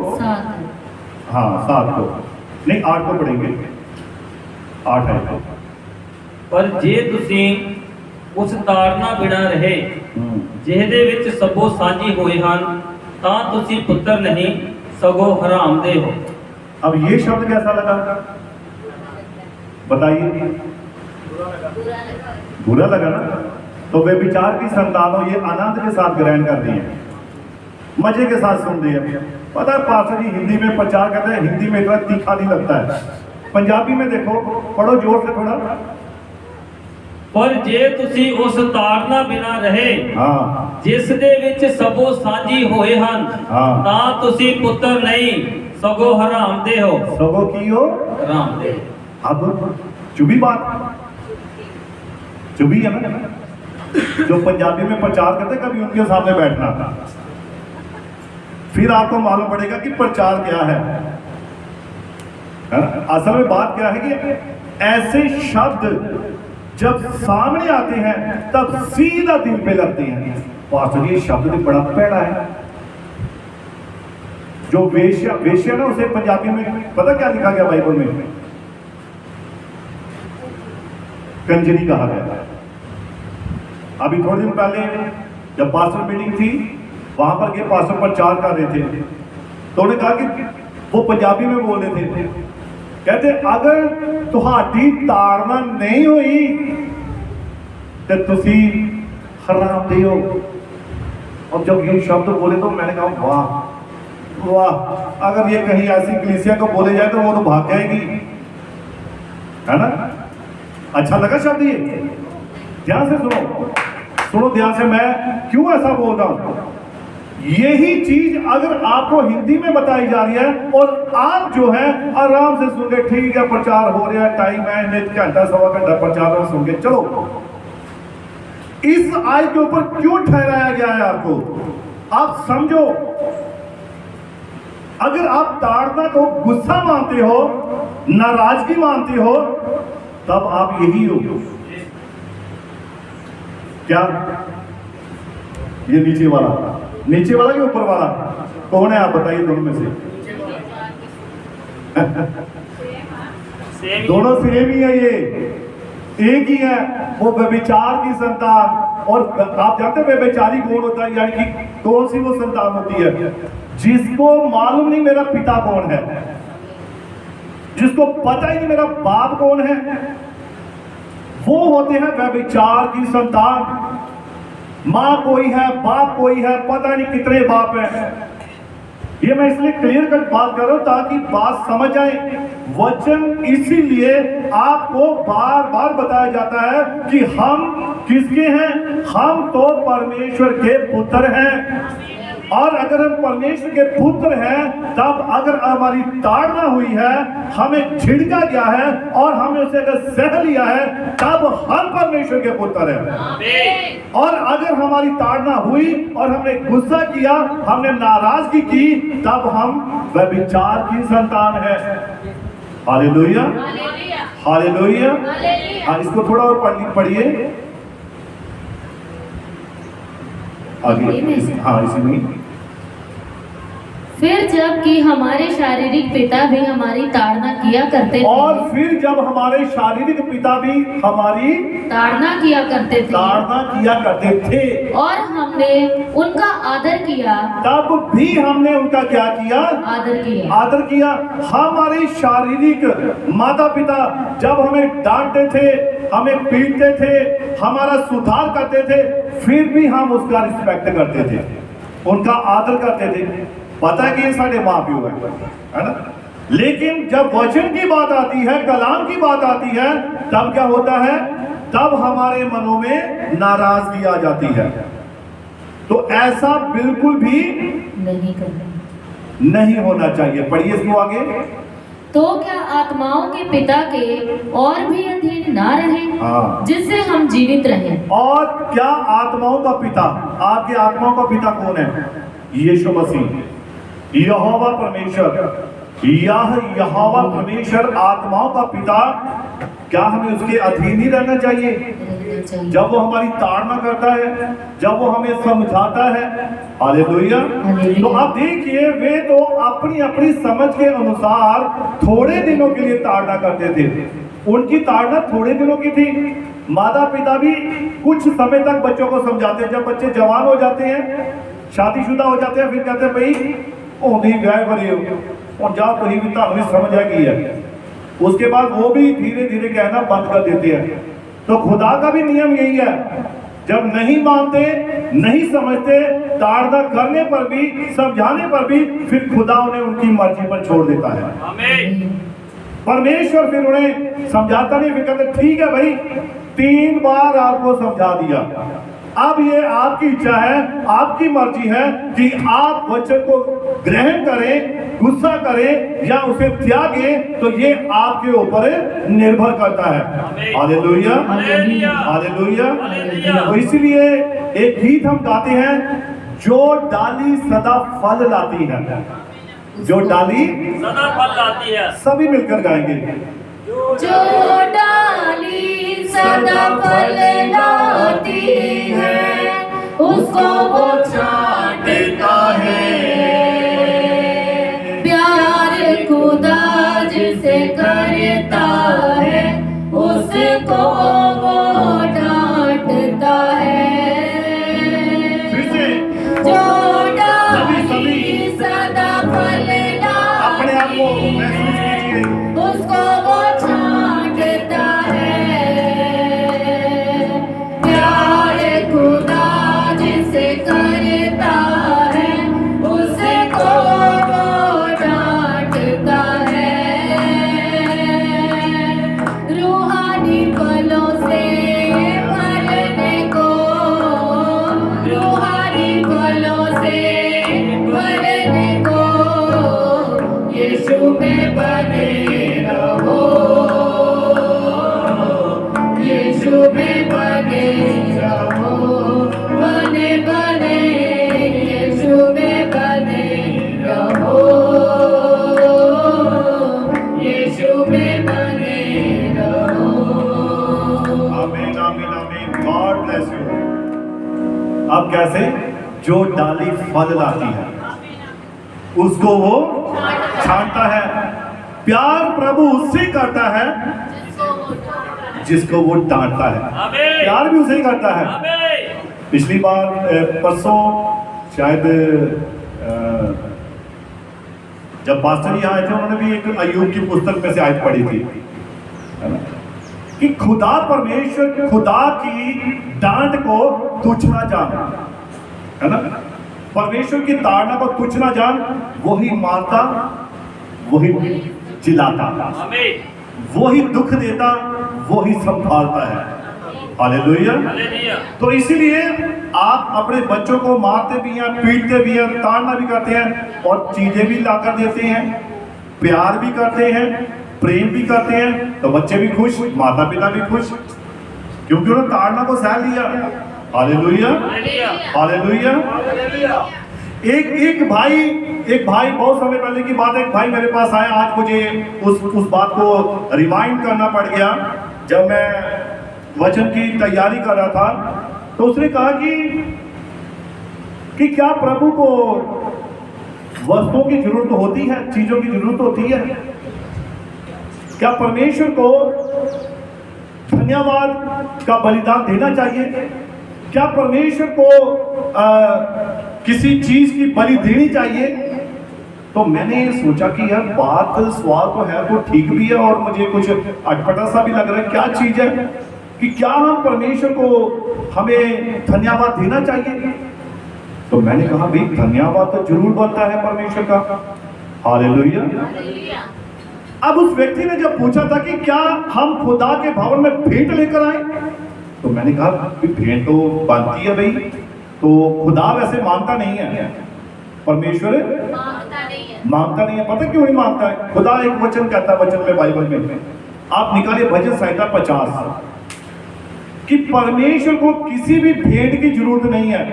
[SPEAKER 1] हाँ, 7 को नहीं, 8 को पढ़ेंगे, 8 आयत को।
[SPEAKER 4] पर जे तुसी उस ताड़ना बिना रहे ਜਿਹਦੇ ਵਿੱਚ ਸਭੋ ਸਾਂਝੀ ਹੋਏ ਹਨ ਤਾਂ ਤੁਸੀਂ ਪੁੱਤਰ ਨਹੀਂ ਸਗੋਂ ਹਰਾਮਦੇ ਹੋ।
[SPEAKER 1] अब ये शब्द कैसा लगा? बताइए। बुरा लगा ना। तो वे विचार की संतानों ये आनंद के साथ ग्रहण कर रही है, मजे के साथ सुन रही है। पता है पास्टर जी हिंदी में प्रचार करते हैं, हिंदी में इतना तीखा नहीं लगता है। पंजाबी में देखो, पढ़ो जोर से थोड़ा।
[SPEAKER 4] ਪਰ ਜੇ ਤੁਸੀਂ ਉਸ ਤਾੜਨਾ ਬਿਨਾ ਰਹੇ
[SPEAKER 1] हाँ,
[SPEAKER 4] ਜਿਸ ਦੇ ਵਿੱਚ ਸਭੋ ਸਾਂਝੀ ਹੋਏ ਹਨ
[SPEAKER 1] ਹਾਂ।
[SPEAKER 4] ਤਾਂ ਤੁਸੀਂ ਪੁੱਤਰ ਨਹੀਂ ਸਗੋਂ ਹਰਾਮਦੇ ਹੋ।
[SPEAKER 1] सबो की हो।
[SPEAKER 4] ਹਰਾਮਦੇ।
[SPEAKER 1] अब चुभी बात, चुभी है ना। जो पंजाबी में प्रचार करते कभी उनके सामने बैठना, फिर आपको मालूम पड़ेगा कि प्रचार क्या है ना? असल में बात क्या है कि ऐसे शब्द जब सामने आते हैं तब सीधा दिल पे लगते हैं। पास्टर ये शब्द भी बड़ा पैड़ा है। जो वेश्या, वेश्या ना, उसे पंजाबी में पता क्या लिखा गया बाइबल में? कंजरी कहा गया। अभी थोड़े दिन पहले जब पास्टर मीटिंग थी, वहां पर के पास्टर प्रचार कर रहे थे, तो उन्होंने कहा कि वो पंजाबी में बोल रहे थे, कहते अगर तुहाडी ताड़ना नहीं हुई तो तुसी हरामदे हो। और जब ये शब्द बोले तो मैंने कहा वाह वाह, अगर ये कहीं ऐसी कलीसिया को बोले जाए तो वो तो भाग जाएगी, है ना। अच्छा लगा शब्द ये? ध्यान से सुनो, सुनो ध्यान से, मैं क्यों ऐसा बोल रहा हूं। यही चीज अगर आपको हिंदी में बताई जा रही है और आप जो है आराम से सुन के, ठीक है प्रचार हो रहा है, टाइम है, इन्हें घंटा सवा घंटा प्रचार में सुन के चलो, इस आय के ऊपर क्यों ठहराया गया है आपको? आप समझो, अगर आप ताड़ना को गुस्सा मानते हो, नाराजगी मानते हो, तब आप यही हो। क्या ये नीचे वाला कि ऊपर वाला कौन है? आप बताइए दोनों में से। दोनों सेम ही है, ये एक ही है। वो व्यभिचार की संतान, और आप जानते हैं व्यभिचारी कौन होता है, यानी कि कौन सी वो संतान होती है? जिसको मालूम नहीं मेरा पिता कौन है, जिसको पता ही नहीं मेरा बाप कौन है, वो होते हैं व्यभिचार की संतान। मां कोई है, बाप कोई है, पता नहीं कितने बाप हैं। ये मैं इसलिए क्लियर कट बात कर रहा हूं ताकि बात समझ आए। वचन इसीलिए आपको बार बार बताया जाता है कि हम किसके हैं? हम तो परमेश्वर के पुत्र हैं। और अगर हम परमेश्वर के पुत्र हैं, तब अगर हमारी ताड़ना हुई है, हमें झिड़का गया है और हमने उसे अगर सह लिया है, तब हम परमेश्वर के पुत्र हैं। और अगर हमारी ताड़ना हुई और हमने गुस्सा किया, हमने नाराजगी की, तब हम व्यभिचार की संतान है। Hallelujah, hallelujah. हाँ, इसको थोड़ा और पढ़िए आगे। हाँ, इसी में।
[SPEAKER 2] फिर जब कि हमारे शारीरिक पिता भी हमारी ताड़ना किया करते थे,
[SPEAKER 1] और फिर जब हमारे शारीरिक पिता भी हमारी
[SPEAKER 2] ताड़ना किया करते थे, और हमने उनका आदर किया,
[SPEAKER 1] तब भी हमने उनका क्या किया? आदर किया। हमारे शारीरिक माता पिता जब हमें डांटते थे, हमें पीटते थे, हमारा सुधार करते थे, फिर भी हम उसका रिस्पेक्ट करते थे, उनका आदर करते थे। पता है कि ये साढ़े माँ प्यो है ना? लेकिन जब वचन की बात आती है, कलाम की बात आती है, तब क्या होता है? तब हमारे मनों में नाराजगी आ जाती है। तो ऐसा बिल्कुल भी नहीं होना चाहिए। पढ़िए इसको आगे।
[SPEAKER 2] तो क्या आत्माओं के पिता के और भी अधीन ना रहे, जिससे हम जीवित रहें?
[SPEAKER 1] और क्या आत्माओं का पिता, आपके आत्माओं का पिता कौन है? यीशु मसीह, यहोवा परमेश्वर। यहोवा परमेश्वर आत्माओं का पिता, क्या हमें उसके अधीन ही रहना चाहिए? जब वो हमारी ताड़ना करता है, जब वो हमें समझाता है, हालेलुया। तो आप देखिए, वे तो अपनी अपनी समझ के अनुसार थोड़े दिनों के लिए ताड़ना करते थे। उनकी ताड़ना थोड़े दिनों की थी। माता पिता भी कुछ समय तक बच्चों को समझाते हैं। जब बच्चे जवान हो जाते हैं, शादीशुदा हो जाते हैं, फिर कहते हैं भाई ओदी गए बड़े हो और जाओ, तो ही भी तानु समझ आएगी है। उसके बाद वो भी धीरे धीरे कहना बंद कर देते हैं। तो खुदा का भी नियम यही है, जब नहीं मानते, नहीं समझते, ताड़ना करने पर भी, समझाने पर भी, फिर खुदा उन्हें उनकी मर्जी पर छोड़ देता है। आमीन। परमेश्वर फिर उन्हें समझाता नहीं, फिर कहते ठीक है भाई, 3 बार आपको समझा दिया, अब ये आपकी इच्छा है, आपकी मर्जी है कि आप वचन को ग्रहण करें, गुस्सा करें या उसे त्यागें, तो ये आपके ऊपर निर्भर करता है। Hallelujah, hallelujah. तो इसलिए एक गीत हम गाते हैं, जो डाली सदा फल लाती है, जो डाली
[SPEAKER 4] सदा फल लाती है।
[SPEAKER 1] सभी मिलकर गाएंगे।
[SPEAKER 2] जो डाली सदा फल लाती है, उसको वो छांटता है। प्यार खुदा जिसे करता है, उसको वो डांटता है। जो डाली सदा फल
[SPEAKER 1] अपने आप को महसूस कीजिए,
[SPEAKER 2] उसको वो छांटता है। प्यार खुदा जिसे करे
[SPEAKER 1] अब कैसे? जो डाली फल लाती है उसको वो छांटता है। प्यार प्रभु उससे करता है जिसको वो डांटता है।
[SPEAKER 4] आमीन।
[SPEAKER 1] प्यार भी उसे ही करता है।
[SPEAKER 4] आमीन।
[SPEAKER 1] पिछली बार परसों शायद जब पास्टर यहाँ आए थे उन्होंने भी एक अय्यूब की पुस्तक में से आयत पढ़ी थी, है ना, कि खुदा परमेश्वर खुदा की डांट को तुच्छ ना जान, है ना, परमेश्वर की ताड़ना को तुच्छ ना जान, वही मारता, वही चिल्लाता,
[SPEAKER 4] आमीन।
[SPEAKER 1] वही दुख देता, वही संभालता है। हालेलुया।
[SPEAKER 4] हालेलुया।
[SPEAKER 1] तो इसीलिए आप अपने बच्चों को मारते भी हैं, पीटते भी हैं, ताड़ना भी करते हैं और चीजें भी लाकर देते हैं, प्यार भी करते हैं, प्रेम भी करते हैं, तो बच्चे भी खुश, माता पिता भी खुश, क्योंकि उन्होंने ताड़ना को सह लिया। हालेलुया।
[SPEAKER 4] हालेलुया।
[SPEAKER 1] हालेलुया। एक भाई बहुत समय पहले की बात है, एक भाई मेरे पास आया, आज मुझे उस बात को रिमाइंड करना पड़ गया जब मैं वचन की तैयारी कर रहा था। तो उसने कहा कि क्या प्रभु को वस्तुओं की जरूरत होती है, चीजों की जरूरत होती है? क्या परमेश्वर को धन्यवाद का बलिदान देना चाहिए? क्या परमेश्वर को किसी चीज की बलि देनी चाहिए? तो मैंने सोचा कि यार बात सवाल तो है, तो ठीक भी है और मुझे कुछ अटपटा सा भी लग रहा है। क्या चीज है कि क्या हम परमेश्वर को हमें धन्यवाद देना चाहिए? तो मैंने कहा भाई धन्यवाद तो जरूर बनता है परमेश्वर का। हालेलुया। अब उस व्यक्ति ने जब पूछा था कि क्या हम खुदा के भवन में भेंट लेकर आए, तो मैंने कहा भेंट तो बनती है भाई, तो खुदा वैसे मांगता नहीं है, परमेश्वर मांगता नहीं है। पता क्यों नहीं मांगता है? खुदा एक वचन कहता है, वचन में बाइबल में आप निकालिए भजन संहिता 50 कि परमेश्वर को किसी भी भेंट की जरूरत नहीं है।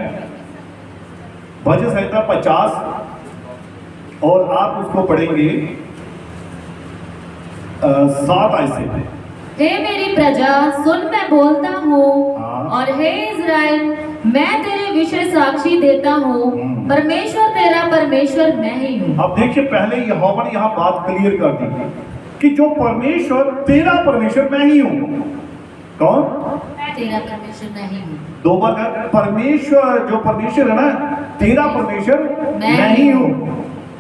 [SPEAKER 1] भजन संहिता 50 और आप उसको पढ़ेंगे 7 आयत से।
[SPEAKER 2] हे मेरी प्रजा सुन, मैं बोलता हूँ,
[SPEAKER 1] हाँ।
[SPEAKER 2] और हे इज़राइल मैं तेरे विषय साक्षी देता हूँ, परमेश्वर तेरा परमेश्वर मैं ही हूँ।
[SPEAKER 1] अब देखिए पहले यहोवा ने यहाँ बात क्लियर कर दी कि जो परमेश्वर तेरा परमेश्वर मैं ही हूँ। कौन?
[SPEAKER 2] तेरा परमेश्वर मैं ही हूँ।
[SPEAKER 1] 2 बार कहा, परमेश्वर जो परमेश्वर है ना, तेरा परमेश्वर मैं ही हूँ,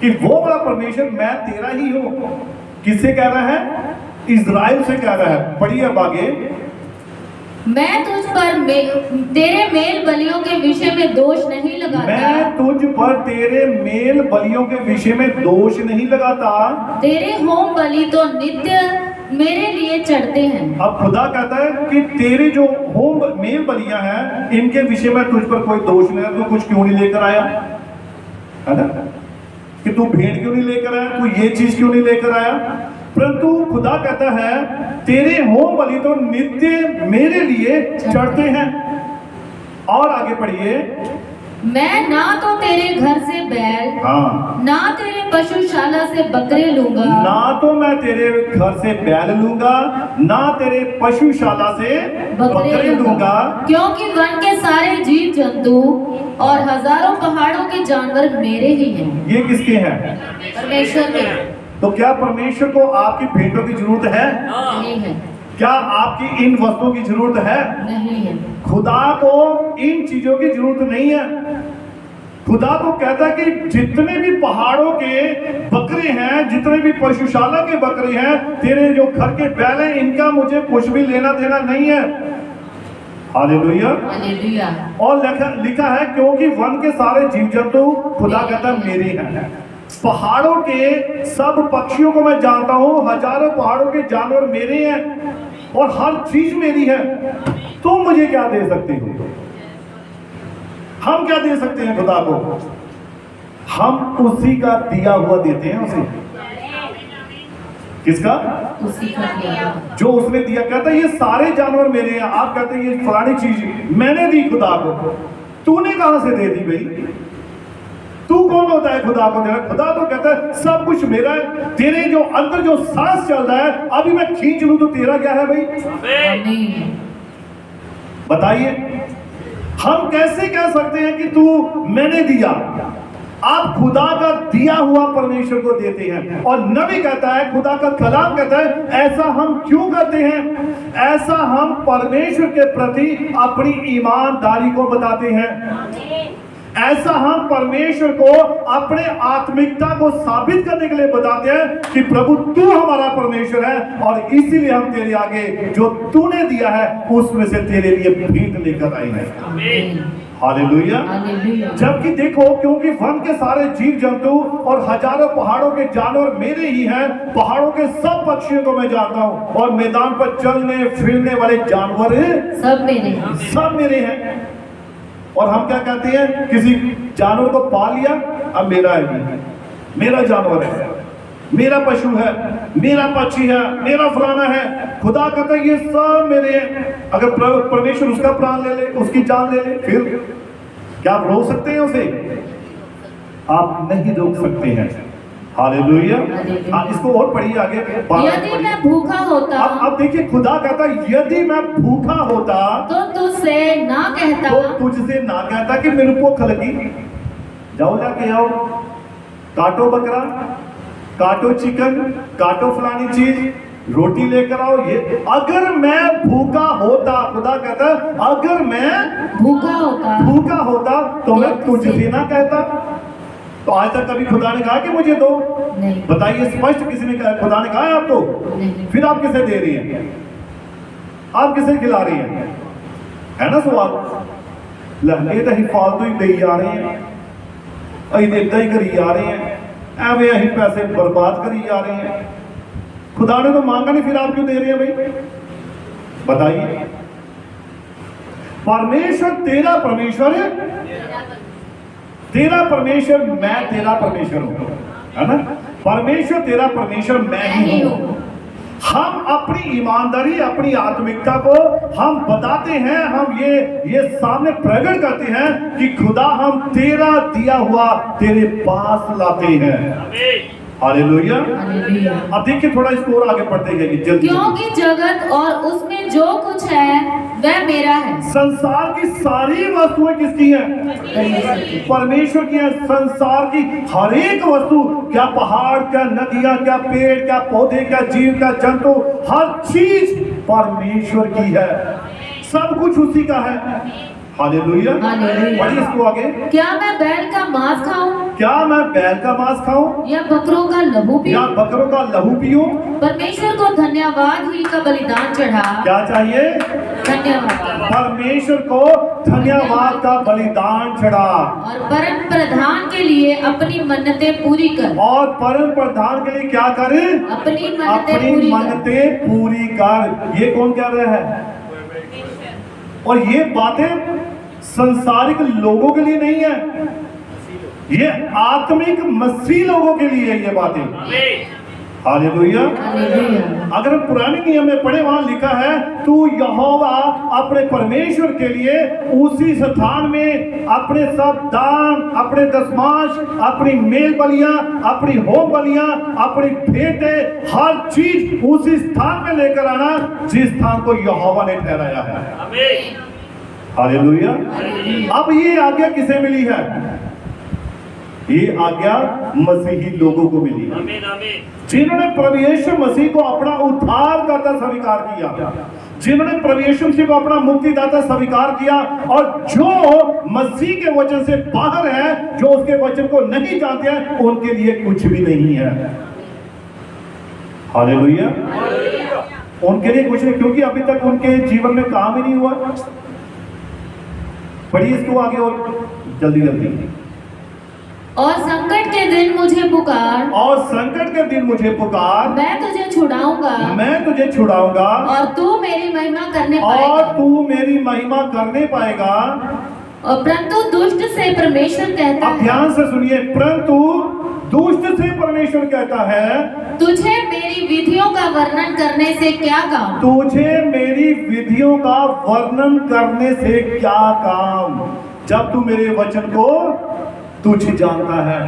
[SPEAKER 1] कि वो वाला परमेश्वर मैं तेरा ही हूँ। किससे कह रहा है? इज़राइल से कह रहा है। पढ़िए अब आगे।
[SPEAKER 2] मैं तुझ पर तेरे मेल बलियों के विषय में दोष नहीं लगाता।
[SPEAKER 1] मैं तुझ पर तेरे मेल बलियों के विषय में दोष नहीं लगाता।
[SPEAKER 2] तेरे होम बलि तो नित्य मेरे लिए चढ़ते हैं।
[SPEAKER 1] अब खुदा कहता है कि तेरे जो होम मेल बलियां हैं, इनके विषय में तुझ पर कोई दोष नहीं है। तू कुछ क्यों नहीं लेकर आया, है ना, कि तू भेंट क्यों नहीं लेकर आया, तू ये चीज क्यों नहीं लेकर आया? परंतु खुदा कहता है तेरे होम बलि तो नित्य मेरे लिए चढ़ते हैं। और आगे पढ़िए।
[SPEAKER 2] मैं ना तो तेरे घर से बैल,
[SPEAKER 1] हाँ,
[SPEAKER 2] ना तेरे पशुशाला से बकरे लूंगा।
[SPEAKER 1] ना तो मैं तेरे घर से बैल लूंगा, ना तेरे पशुशाला से बकरे लूंगा,
[SPEAKER 2] क्योंकि वन के सारे जीव जंतु और हजारों पहाड़ों के जानवर मेरे ही हैं।
[SPEAKER 1] ये किसके हैं?
[SPEAKER 2] परमेश्वर के।
[SPEAKER 1] तो क्या परमेश्वर को आपकी भेंटों की जरूरत है?
[SPEAKER 2] नहीं है।
[SPEAKER 1] क्या आपकी इन वस्तुओं की जरूरत है?
[SPEAKER 2] नहीं है।
[SPEAKER 1] खुदा को इन चीजों की जरूरत नहीं है। खुदा तो कहता है कि जितने भी पहाड़ों के बकरे हैं, जितने भी पशुशाला के बकरे हैं, तेरे जो घर के बैल हैं, इनका मुझे कुछ भी लेना देना नहीं है। हालेलुया।
[SPEAKER 2] हालेलुया।
[SPEAKER 1] और लिखा है क्योंकि वन के सारे जीव जंतु खुदा कहता मेरे हैं। पहाड़ों के सब पक्षियों को मैं जानता हूं, हजारों पहाड़ों के जानवर मेरे हैं और हर चीज मेरी है। तुम मुझे क्या दे सकते हो? हम क्या दे सकते हैं खुदा को? हम उसी का दिया हुआ देते हैं उसे। किसका?
[SPEAKER 2] उसी का दिया।
[SPEAKER 1] जो उसने दिया। कहता है ये सारे जानवर मेरे हैं। आप कहते हैं ये फलानी चीज मैंने दी खुदा को। तूने कहां से दे दी भाई? तू कौन होता है खुदा को देना? खुदा तो कहता है सब कुछ मेरा है। तेरे जो अंदर जो सांस चल रहा है, अभी मैं खींच लूं तो तेरा क्या है भाई?
[SPEAKER 2] नहीं।
[SPEAKER 1] बताइए। हम कैसे कह सकते हैं कि तू मैंने दिया? आप खुदा का दिया हुआ परमेश्वर को देते हैं। और नबी कहता है, खुदा का कलाम कहता है, ऐसा हम क्यों करते हैं? ऐसा हम परमेश्वर के प्रति अपनी ईमानदारी को बताते हैं। ऐसा हम परमेश्वर को अपने आत्मिकता को साबित करने के लिए बताते हैं कि प्रभु तू हमारा परमेश्वर है, और इसीलिए हम तेरे आगे जो तूने दिया है उसमें से तेरे लिए भेंट लेकर आए हैं। हालेलुया। जबकि देखो, क्योंकि वन के सारे जीव जंतु और हजारों पहाड़ों के जानवर मेरे ही हैं, पहाड़ों के सब पक्षियों को मैं जानता हूँ, और मैदान पर चलने फिरने वाले जानवर सब मेरे हैं। और हम क्या कहते हैं? किसी जानवर को पा लिया, अब मेरा है, मेरा जानवर है, मेरा पशु है, मेरा पक्षी है, मेरा फलाना है। खुदा कहता है ये सब मेरे हैं। अगर परमेश्वर उसका प्राण ले ले, उसकी जान ले ले, फिर क्या आप रोक सकते हैं उसे? आप नहीं रोक सकते हैं। हालेलुया। इसको और पढ़िए आगे।
[SPEAKER 2] यदि मैं भूखा होता,
[SPEAKER 1] अब देखिए, खुदा कहता है यदि मैं भूखा होता
[SPEAKER 2] तो तुझसे ना कहता,
[SPEAKER 1] तो तुझसे ना कहता कि मेरे को भूख लगी, जाओ लाके आओ, काटो बकरा, काटो चिकन, काटो फलानी चीज, रोटी लेकर आओ। ये अगर मैं भूखा होता, खुदा कहता है अगर मैं भूखा होता तो मैं तुझसे ना कहता। तो आज तक कभी खुदा ने कहा कि मुझे दो?
[SPEAKER 2] नहीं।
[SPEAKER 1] बताइए, स्पष्ट किसी ने कहा? खुदा ने कहा है आपको?
[SPEAKER 2] नहीं।
[SPEAKER 1] फिर आप किसे दे रही हैं? आप किसे खिला रही हैं? है ना सवाल? ये तो ही फालतू ही दे जा रहे हैं, इदा ही करी जा रहे हैं, एवं अही पैसे बर्बाद करी जा रहे हैं। खुदा ने तो मांगा नहीं, फिर आप क्यों दे रहे हैं भाई? बताइए। परमेश्वर तेरा परमेश्वर है, तेरा परमेश्वर मैं तेरा परमेश्वर हूं, है ना? परमेश्वर तेरा परमेश्वर मैं ही हूं। हम अपनी ईमानदारी, अपनी आत्मिकता को हम बताते हैं, हम ये सामने प्रकट करते हैं कि खुदा हम तेरा दिया हुआ तेरे पास लाते हैं। हालेलुया। अब देखिए, थोड़ा इसको और आगे पढ़ते गए जल्दी।
[SPEAKER 2] क्योंकि जगत और उसमें जो कुछ है वह मेरा है।
[SPEAKER 1] संसार की सारी वस्तुएं किसकी हैं? परमेश्वर की हैं। संसार की हर एक वस्तु, क्या पहाड़, क्या नदियां, क्या पेड़, क्या पौधे, क्या जीव, क्या जंतु, हर चीज परमेश्वर की है। सब कुछ उसी का है। हालेलुया। पढ़िए इसको आगे।
[SPEAKER 2] क्या मैं बैल का मांस खाऊं?
[SPEAKER 1] क्या मैं बैल का मांस खाऊं?
[SPEAKER 2] या बकरों का लहू पीऊं?
[SPEAKER 1] या बकरों का लहू पीऊं?
[SPEAKER 2] परमेश्वर को धन्यवाद ही का बलिदान चढ़ा।
[SPEAKER 1] क्या चाहिए?
[SPEAKER 2] धन्यवाद।
[SPEAKER 1] परमेश्वर को धन्यवाद का बलिदान चढ़ा।
[SPEAKER 2] और परम प्रधान के लिए अपनी मन्नतें पूरी कर।
[SPEAKER 1] और परम प्रधान के लिए क्या करे?
[SPEAKER 2] अपनी
[SPEAKER 1] अपनी मन्नतें पूरी कर। ये कौन कह रहा है? और ये बातें संसारिक लोगों के लिए नहीं है, ये आत्मिक मसीह लोगों के लिए है ये बातें। हालेलुया। अगर हम पुराने नियम में पढ़े, वहां लिखा है तू यहोवा अपने परमेश्वर के लिए उसी स्थान में अपने सब दान, अपने दशमांश, अपनी मेल बलियां, अपनी होम बलियां, अपनी भेंटें, हर चीज उसी स्थान में लेकर आना जिस स्थान को यहोवा ने ठहराया है। हालेलुया। अब ये आज्ञा किसे मिली है? ये आज्ञा मसीही लोगों को मिली है, जिन्होंने प्रभु यीशु मसीह को अपना उद्धारकर्ता स्वीकार किया, जिन्होंने प्रभु यीशु मसीह को अपना मुक्तिदाता स्वीकार किया, और जो मसीह के वचन से बाहर है, जो उसके वचन को नहीं जानते हैं, उनके लिए कुछ भी नहीं है। हालेलुया। उनके लिए कुछ नहीं, क्योंकि अभी तक उनके जीवन में काम ही नहीं हुआ। पढ़िए इसको आगे और जल्दी जल्दी।
[SPEAKER 2] और संकट के दिन मुझे पुकार,
[SPEAKER 1] और संकट के दिन मुझे पुकार,
[SPEAKER 2] मैं तुझे छुड़ाऊंगा,
[SPEAKER 1] मैं तुझे छुड़ाऊंगा,
[SPEAKER 2] और तू मेरी महिमा करने पाएगा।
[SPEAKER 1] और तू मेरी महिमा करने पाएगा।
[SPEAKER 2] और परंतु दुष्ट से परमेश्वर कहता
[SPEAKER 1] अब
[SPEAKER 2] है,
[SPEAKER 1] ध्यान से सुनिए, परंतु दुष्ट से परमेश्वर कहता है,
[SPEAKER 2] तुझे मेरी विधियों का वर्णन करने से क्या काम?
[SPEAKER 1] तुझे मेरी विधियों का वर्णन करने से क्या काम, जब तू मेरे वचन को तुझ जानता है।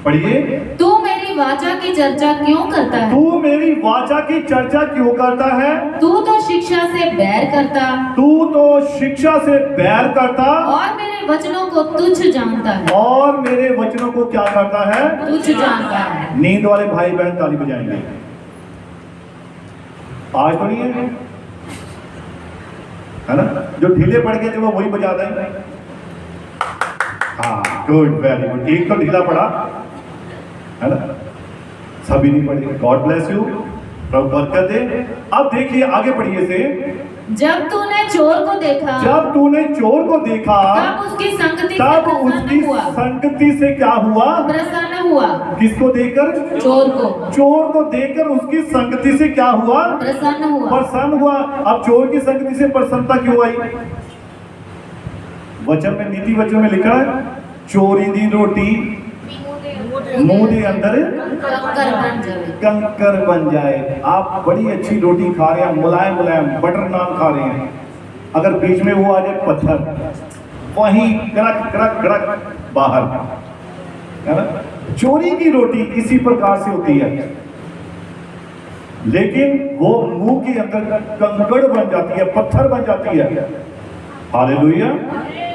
[SPEAKER 1] पढ़िए।
[SPEAKER 2] तू मेरी वाचा की चर्चा क्यों करता है?
[SPEAKER 1] तू मेरी वाचा की चर्चा क्यों करता है?
[SPEAKER 2] तू तो शिक्षा से बैर करता
[SPEAKER 1] तू तो शिक्षा से बैर करता
[SPEAKER 2] और मेरे वचनों को तुच्छ जानता है।
[SPEAKER 1] और मेरे वचनों को क्या करता है?
[SPEAKER 2] तुच्छ जानता है।
[SPEAKER 1] नींद वाले भाई बहन ताली बजाएंगे। आज तो नहीं है ना? जो ढीले पड़ गए थे वो वही बजा देंगे। हाँ, गुड, वेरी गुड। एक तो ढीला पड़ा है ना, सभी नहीं पड़े। गॉड ब्लेस यू, प्रभु बरकत दे। अब देखिए आगे पढ़िए से।
[SPEAKER 2] जब तूने चोर को देखा
[SPEAKER 1] जब तूने चोर को देखा
[SPEAKER 2] तब उसकी संगति से
[SPEAKER 1] तब
[SPEAKER 2] प्रसन्न
[SPEAKER 1] उसकी
[SPEAKER 2] हुआ।
[SPEAKER 1] संगति से क्या हुआ?
[SPEAKER 2] प्रसन्न हुआ।
[SPEAKER 1] किसको देखकर?
[SPEAKER 2] चोर को
[SPEAKER 1] चोर को देखकर उसकी संगति से क्या हुआ?
[SPEAKER 2] प्रसन्न हुआ।
[SPEAKER 1] प्रसन्न हुआ। अब चोर की संगति से प्रसन्नता क्यों आई? वचन में, नीति वचन में लिखा है, चोरी दी रोटी मुंह दे अंदर
[SPEAKER 2] कंकर बन जाए।
[SPEAKER 1] कंकर बन जाए। आप बड़ी अच्छी रोटी खा रहे हैं, मुलायम मुलायम बटर नान खा रहे हैं, अगर बीच में वो आ जाए पत्थर, वहीं कड़क कड़क कड़क बाहर, है ना? चोरी की रोटी इसी प्रकार से होती है, लेकिन वो मुंह के अंदर कंकड़ बन जाती है, पत्थर बन जाती है। हालेलुया।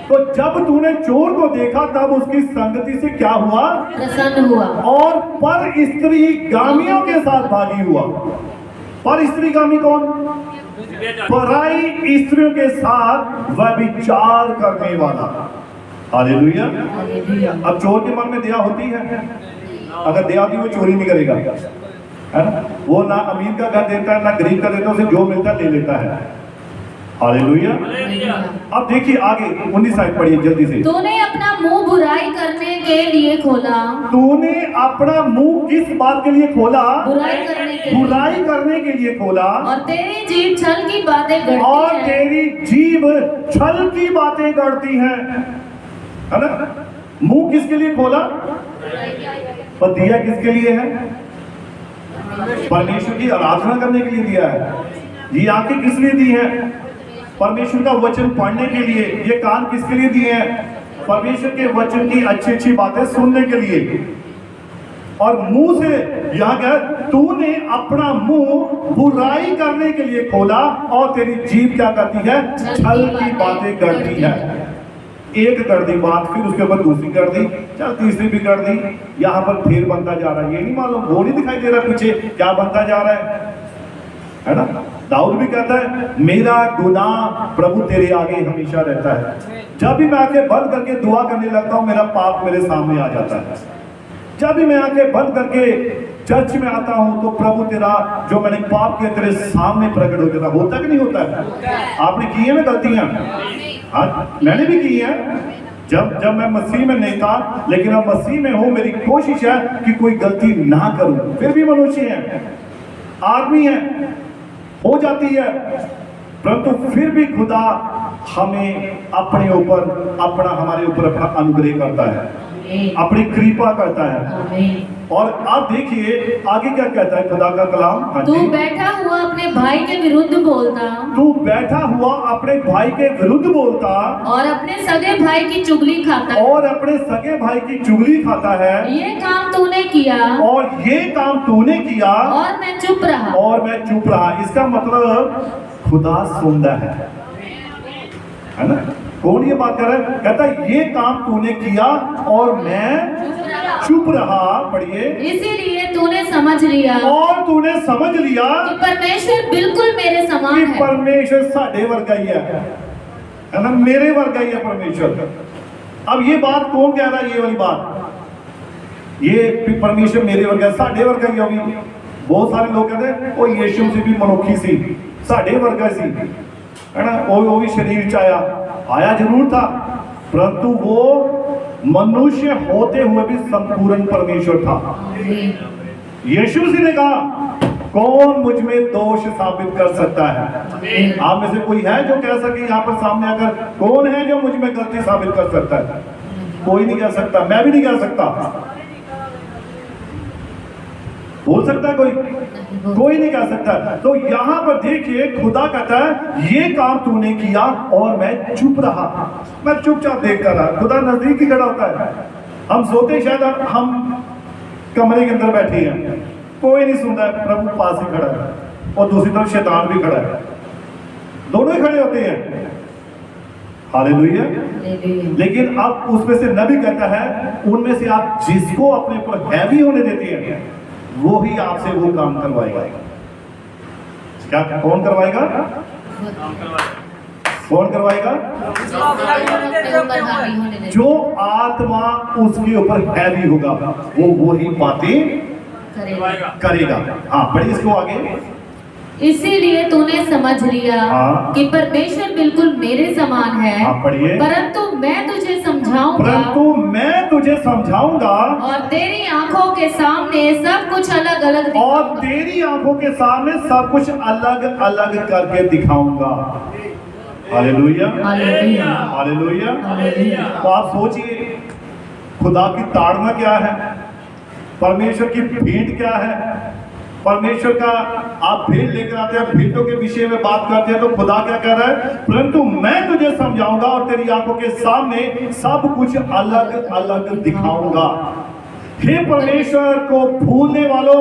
[SPEAKER 1] तो जब तूने चोर को देखा तब उसकी संगति से क्या हुआ?
[SPEAKER 2] प्रसन्न हुआ।
[SPEAKER 1] और पर स्त्री गामियों के साथ भागी हुआ। पर स्त्री गामी कौन? पराई स्त्रियों के साथ वह विचार करने वाला। हालेलुया।
[SPEAKER 2] हालेलुया।
[SPEAKER 1] अब चोर के मन में दया होती है? अगर दया होती वो चोरी नहीं करेगा, है ना? वो ना अमीर का घर देता है ना गरीब का देता है, उसे जो मिलता है ले लेता है। हालेलुया। अब देखिए आगे 19 साइड पढ़िए जल्दी से।
[SPEAKER 2] तूने अपना मुंह बुराई करने के लिए खोला।
[SPEAKER 1] तूने अपना मुंह किस बात के लिए खोला?
[SPEAKER 2] बुराई करने के लिए।
[SPEAKER 1] बुराई करने के लिए खोला।
[SPEAKER 2] और तेरी जीभ छल की बातें गढ़ती
[SPEAKER 1] और
[SPEAKER 2] है।
[SPEAKER 1] तेरी जीभ छल की बातें गढ़ती है ना? मुंह किसके लिए खोला? पर दिया किसके लिए है? परमेश्वर की आराधना करने के लिए दिया है। ये आंखें किस लिए दी है? परमेश्वर का वचन पढ़ने के लिए। ये कान किसके लिए दिए हैं? परमेश्वर के वचन की अच्छी अच्छी बातें सुनने के लिए। और मुंह से यहाँ क्या? तूने अपना मुंह बुराई करने के लिए खोला और तेरी जीभ क्या करती है? छल की बातें करती है। एक कर दी बात, फिर उसके ऊपर दूसरी कर दी, चल तीसरी भी कर दी, यहाँ पर फिर बनता जा रहा है। ये नहीं मालूम, वो नहीं दिखाई दे रहा पीछे क्या बनता जा रहा है ना? दाऊद भी कहता है, मेरा गुनाह प्रभु तेरे आगे हमेशा रहता है। जब भी मैं आंखें बंद करके दुआ करने लगता हूँ, मेरा पाप मेरे सामने आ जाता है। जब भी मैं आंखें बंद करके चर्च में आता हूँ, तो प्रभु तेरा जो मैंने पाप किया तेरे सामने प्रकट हो जाता। होता कि नहीं होता है? आपने की है ना गलतियां? हाँ, मैंने भी की है। जब मैं मसीह में नहीं था, लेकिन अब मसीह में हूँ, मेरी कोशिश है कि कोई गलती ना करूं। फिर भी मनुष्य है, आदमी है, हो जाती है, परंतु फिर भी खुदा हमें अपने ऊपर हमारे ऊपर अपना अनुग्रह करता है, अपनी कृपा करता है। और आप देखिए आगे क्या कहता है खुदा का कलाम। हाँ
[SPEAKER 2] तू
[SPEAKER 1] जी।
[SPEAKER 2] बैठा हुआ अपने भाई के विरुद्ध बोलता।
[SPEAKER 1] तू बैठा हुआ अपने भाई के विरुद्ध बोलता
[SPEAKER 2] और अपने सगे भाई की चुगली खाता।
[SPEAKER 1] और अपने सगे भाई की चुगली खाता है।
[SPEAKER 2] ये काम तूने किया
[SPEAKER 1] और ये काम तूने किया
[SPEAKER 2] और मैं चुप रहा।
[SPEAKER 1] और मैं चुप रहा। इसका मतलब खुदा सुनता है ना? कौन ये बात कर रहा है? कहता है ये काम तूने किया और मैं चुप रहा। पढ़िए।
[SPEAKER 2] इसीलिए तूने समझ लिया
[SPEAKER 1] और तूने समझ लिया
[SPEAKER 2] कि परमेश्वर बिल्कुल मेरे समान
[SPEAKER 1] कि
[SPEAKER 2] है।
[SPEAKER 1] परमेश्वर साढ़े वर्गा ही है ना? मेरे वर्गा ही है परमेश्वर। अब ये बात कौन कह रहा है? ये वाली बात, ये परमेश्वर मेरे वर्गा, साढ़े वर्गा ही होगी। बहुत सारे लोग कहते हैं वो यीशु से भी मनुखी सी, साढ़े वर्गा सी, है ना? वो भी शरीर च आया जरूर था, परंतु वो मनुष्य होते हुए भी संपूर्ण परमेश्वर था। यीशु मसीह ने कहा, कौन मुझ में दोष साबित कर सकता है? आप में से कोई है जो कह सके यहाँ पर सामने आकर, कौन है जो मुझ में गलती साबित कर सकता है? कोई नहीं कह सकता, मैं भी नहीं कह सकता। बोल सकता है कोई? कोई नहीं कह सकता। तो यहाँ पर देखिए खुदा कहता है ये काम तूने किया और मैं चुप रहा। मैं चुपचाप देखता रहा। खुदा नजदीक ही खड़ा होता है। हम सोते शायद हम कमरे के अंदर बैठी है, कोई नहीं सुनता है, प्रभु पास ही खड़ा है और दूसरी तरफ शैतान भी खड़ा है, दोनों ही खड़े होते हैं। हालेलुया।
[SPEAKER 2] हालेलुया।
[SPEAKER 1] लेकिन अब उसमें से नबी कहता है उनमें से आप जिसको अपने पर हैवी होने देते हैं वो ही आपसे वो काम करवाएगा। क्या कौन करवाएगा? कौन करवाएगा? जो आत्मा उसके ऊपर हैवी होगा वो ही बातें करेगा। हाँ, पढ़िए इसको आगे।
[SPEAKER 2] इसीलिए तूने समझ लिया
[SPEAKER 1] हाँ।
[SPEAKER 2] कि परमेश्वर बिल्कुल मेरे समान है।
[SPEAKER 1] हाँ, पढ़िए।
[SPEAKER 2] परंतु मैं तुझे समझाऊंगा
[SPEAKER 1] परंतु मैं तुझे समझाऊंगा
[SPEAKER 2] और तेरी आंखों के सामने सब कुछ अलग अलग
[SPEAKER 1] और तेरी आंखों के सामने सब कुछ अलग अलग करके दिखाऊंगा। हालेलुया।
[SPEAKER 2] हालेलुया।
[SPEAKER 1] हालेलुया।
[SPEAKER 2] हालेलुया।
[SPEAKER 1] तो आप सोचिए खुदा की ताड़ना क्या है, परमेश्वर की भेंट क्या है। परमेश्वर का आप भेंट लेकर आते हैं, भेंटों के विषय में बात करते हैं, तो खुदा क्या कह रहा है? परंतु मैं तुझे समझाऊंगा और तेरी आंखों के सामने सब कुछ अलग अलग दिखाऊंगा। हे परमेश्वर को भूलने वालों,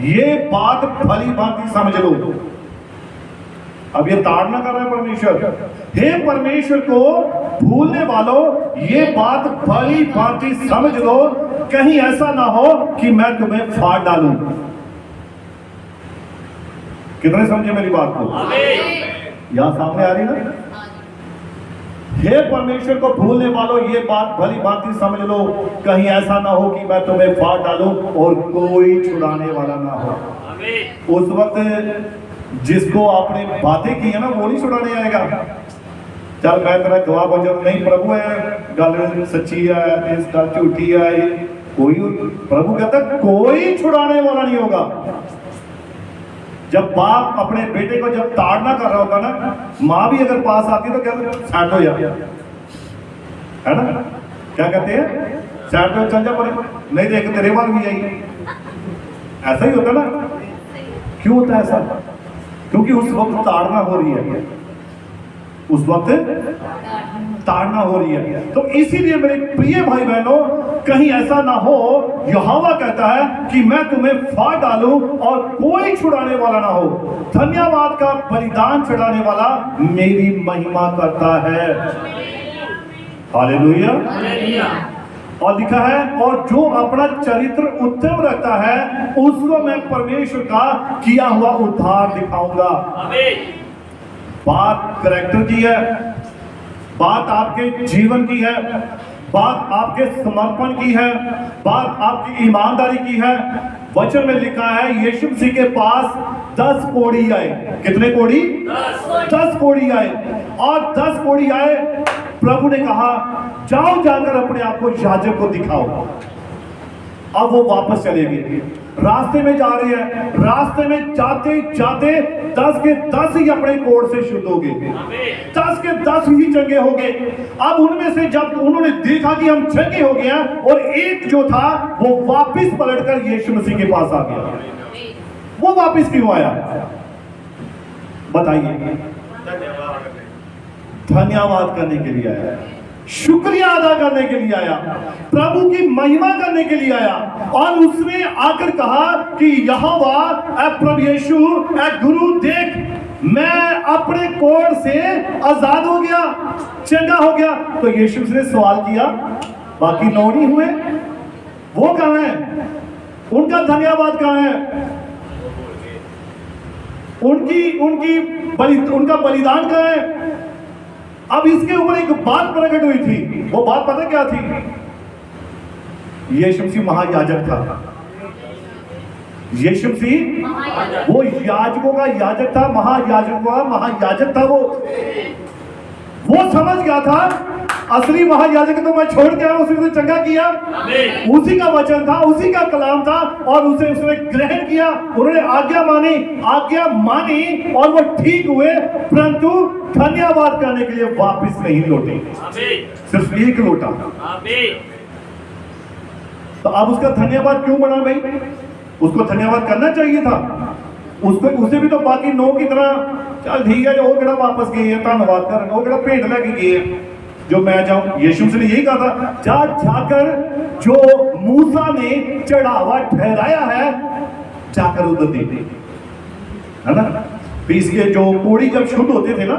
[SPEAKER 1] ये बात भली भांति समझ लो। अब ये ताड़ना कर रहा है परमेश्वर। हे परमेश्वर को भूलने वालों, ये बात भली भांति समझ लो, कहीं ऐसा ना हो कि मैं तुम्हें फाड़ डालूं। कितने समझे मेरी बात को? यहां सामने आ रही ना? हे परमेश्वर को भूलने वालों, ये बात भली भांति समझ लो, कहीं ऐसा ना हो कि मैं तुम्हें फाड़ डालूं और कोई छुड़ाने वाला ना हो। उस वक्त जिसको आपने बातें की है ना, वो नहीं छुड़ाने आएगा। चल मैं तेरा गवाह बन जाऊं, नहीं प्रभु है गल सच्ची है, इस गल झूठी है, कोई प्रभु कहता कोई छुड़ाने वाला नहीं होगा। जब बाप अपने बेटे को जब ताड़ना कर रहा होता ना, माँ भी अगर पास आती तो क्या सैट हो जाए, है ना? क्या कहते हैं? सैट हो, चल जा पड़े, नहीं देख तेरे बाल भी आई। ऐसा ही होता ना? क्यों होता है ऐसा? क्योंकि उस वक्त ताड़ना हो रही है, उस वक्त ताड़ना हो रही है। तो इसीलिए मेरे प्रिय भाई बहनों, कहीं ऐसा ना हो, यहोवा कहता है कि मैं तुम्हें फाड़ डालूं और कोई छुड़ाने वाला ना हो। धन्यवाद का बलिदान चढ़ाने वाला मेरी महिमा करता है। हालेलुया। और लिखा है, और जो अपना चरित्र उत्तम रखता है उसको मैं परमेश्वर का किया हुआ उद्धार दिखाऊंगा। बात करैक्टर की है, बात आपके जीवन की है, बात आपके समर्पण की है, बात आपकी ईमानदारी की है। वचन में लिखा है यीशु मसीह के पास 10 कोढ़ी आए। कितने कोढ़ी? 10 कोढ़ी आए। और 10 कोढ़ी आए, प्रभु ने कहा जाओ जाकर अपने आप को याजक को दिखाओ। अब वो वापस चले गए, रास्ते में जा रहे हैं, रास्ते में जाते जाते 10 के 10 ही अपने कोढ़ से शुद्ध हो गए, 10 के 10 ही चंगे हो गए। अब उनमें से जब उन्होंने देखा कि हम चंगे हो गए और एक जो था वो वापस पलटकर यीशु मसीह के पास आ गया। वो वापस क्यों आया बताइए? धन्यवाद करने के लिए आया, शुक्रिया अदा करने के लिए आया, प्रभु की महिमा करने के लिए आया। और उसने आकर कहा कि यहोवा ऐ प्रभु यीशु ऐ गुरु देख, मैं अपने कोढ़ से आजाद हो गया, चंगा हो गया। तो यीशु ने सवाल किया बाकी 9 नहीं हुए, वो कहां है? उनका धन्यवाद कहां है? उनका बलिदान कहां है? अब इसके ऊपर एक बात प्रकट हुई थी। वो बात पता क्या थी? यीशु मसीह महायाजक था। यीशु मसीह वो याजकों का याजक था, महायाजकों का महायाजक था। वो समझ गया था असली महायाजक तो मैं छोड़ के आया, उसने चंगा किया। उसी का वचन था, उसी का कलाम था और उसने ग्रहण किया। उन्होंने आज्ञा मानी और वो ठीक हुए, परंतु धन्यवाद करने के लिए वापस नहीं लौटे, सिर्फ एक लौटा। तो अब उसका धन्यवाद क्यों बना भाई? उसको धन्यवाद करना चाहिए था। उसे भी तो बाकी 9 की तरह चल ठीक है, वो केड़ा वापस गए है, धन्यवाद कर, वो केड़ा भेंट लेके गए। जो मैं जाऊं? यीशु से ने यही कहा था, जा जाकर जो मूसा ने चढ़ावा ठहराया है जाकर उधर दे, है ना। पीस के जो कोड़ी जब शुद्ध होते थे ना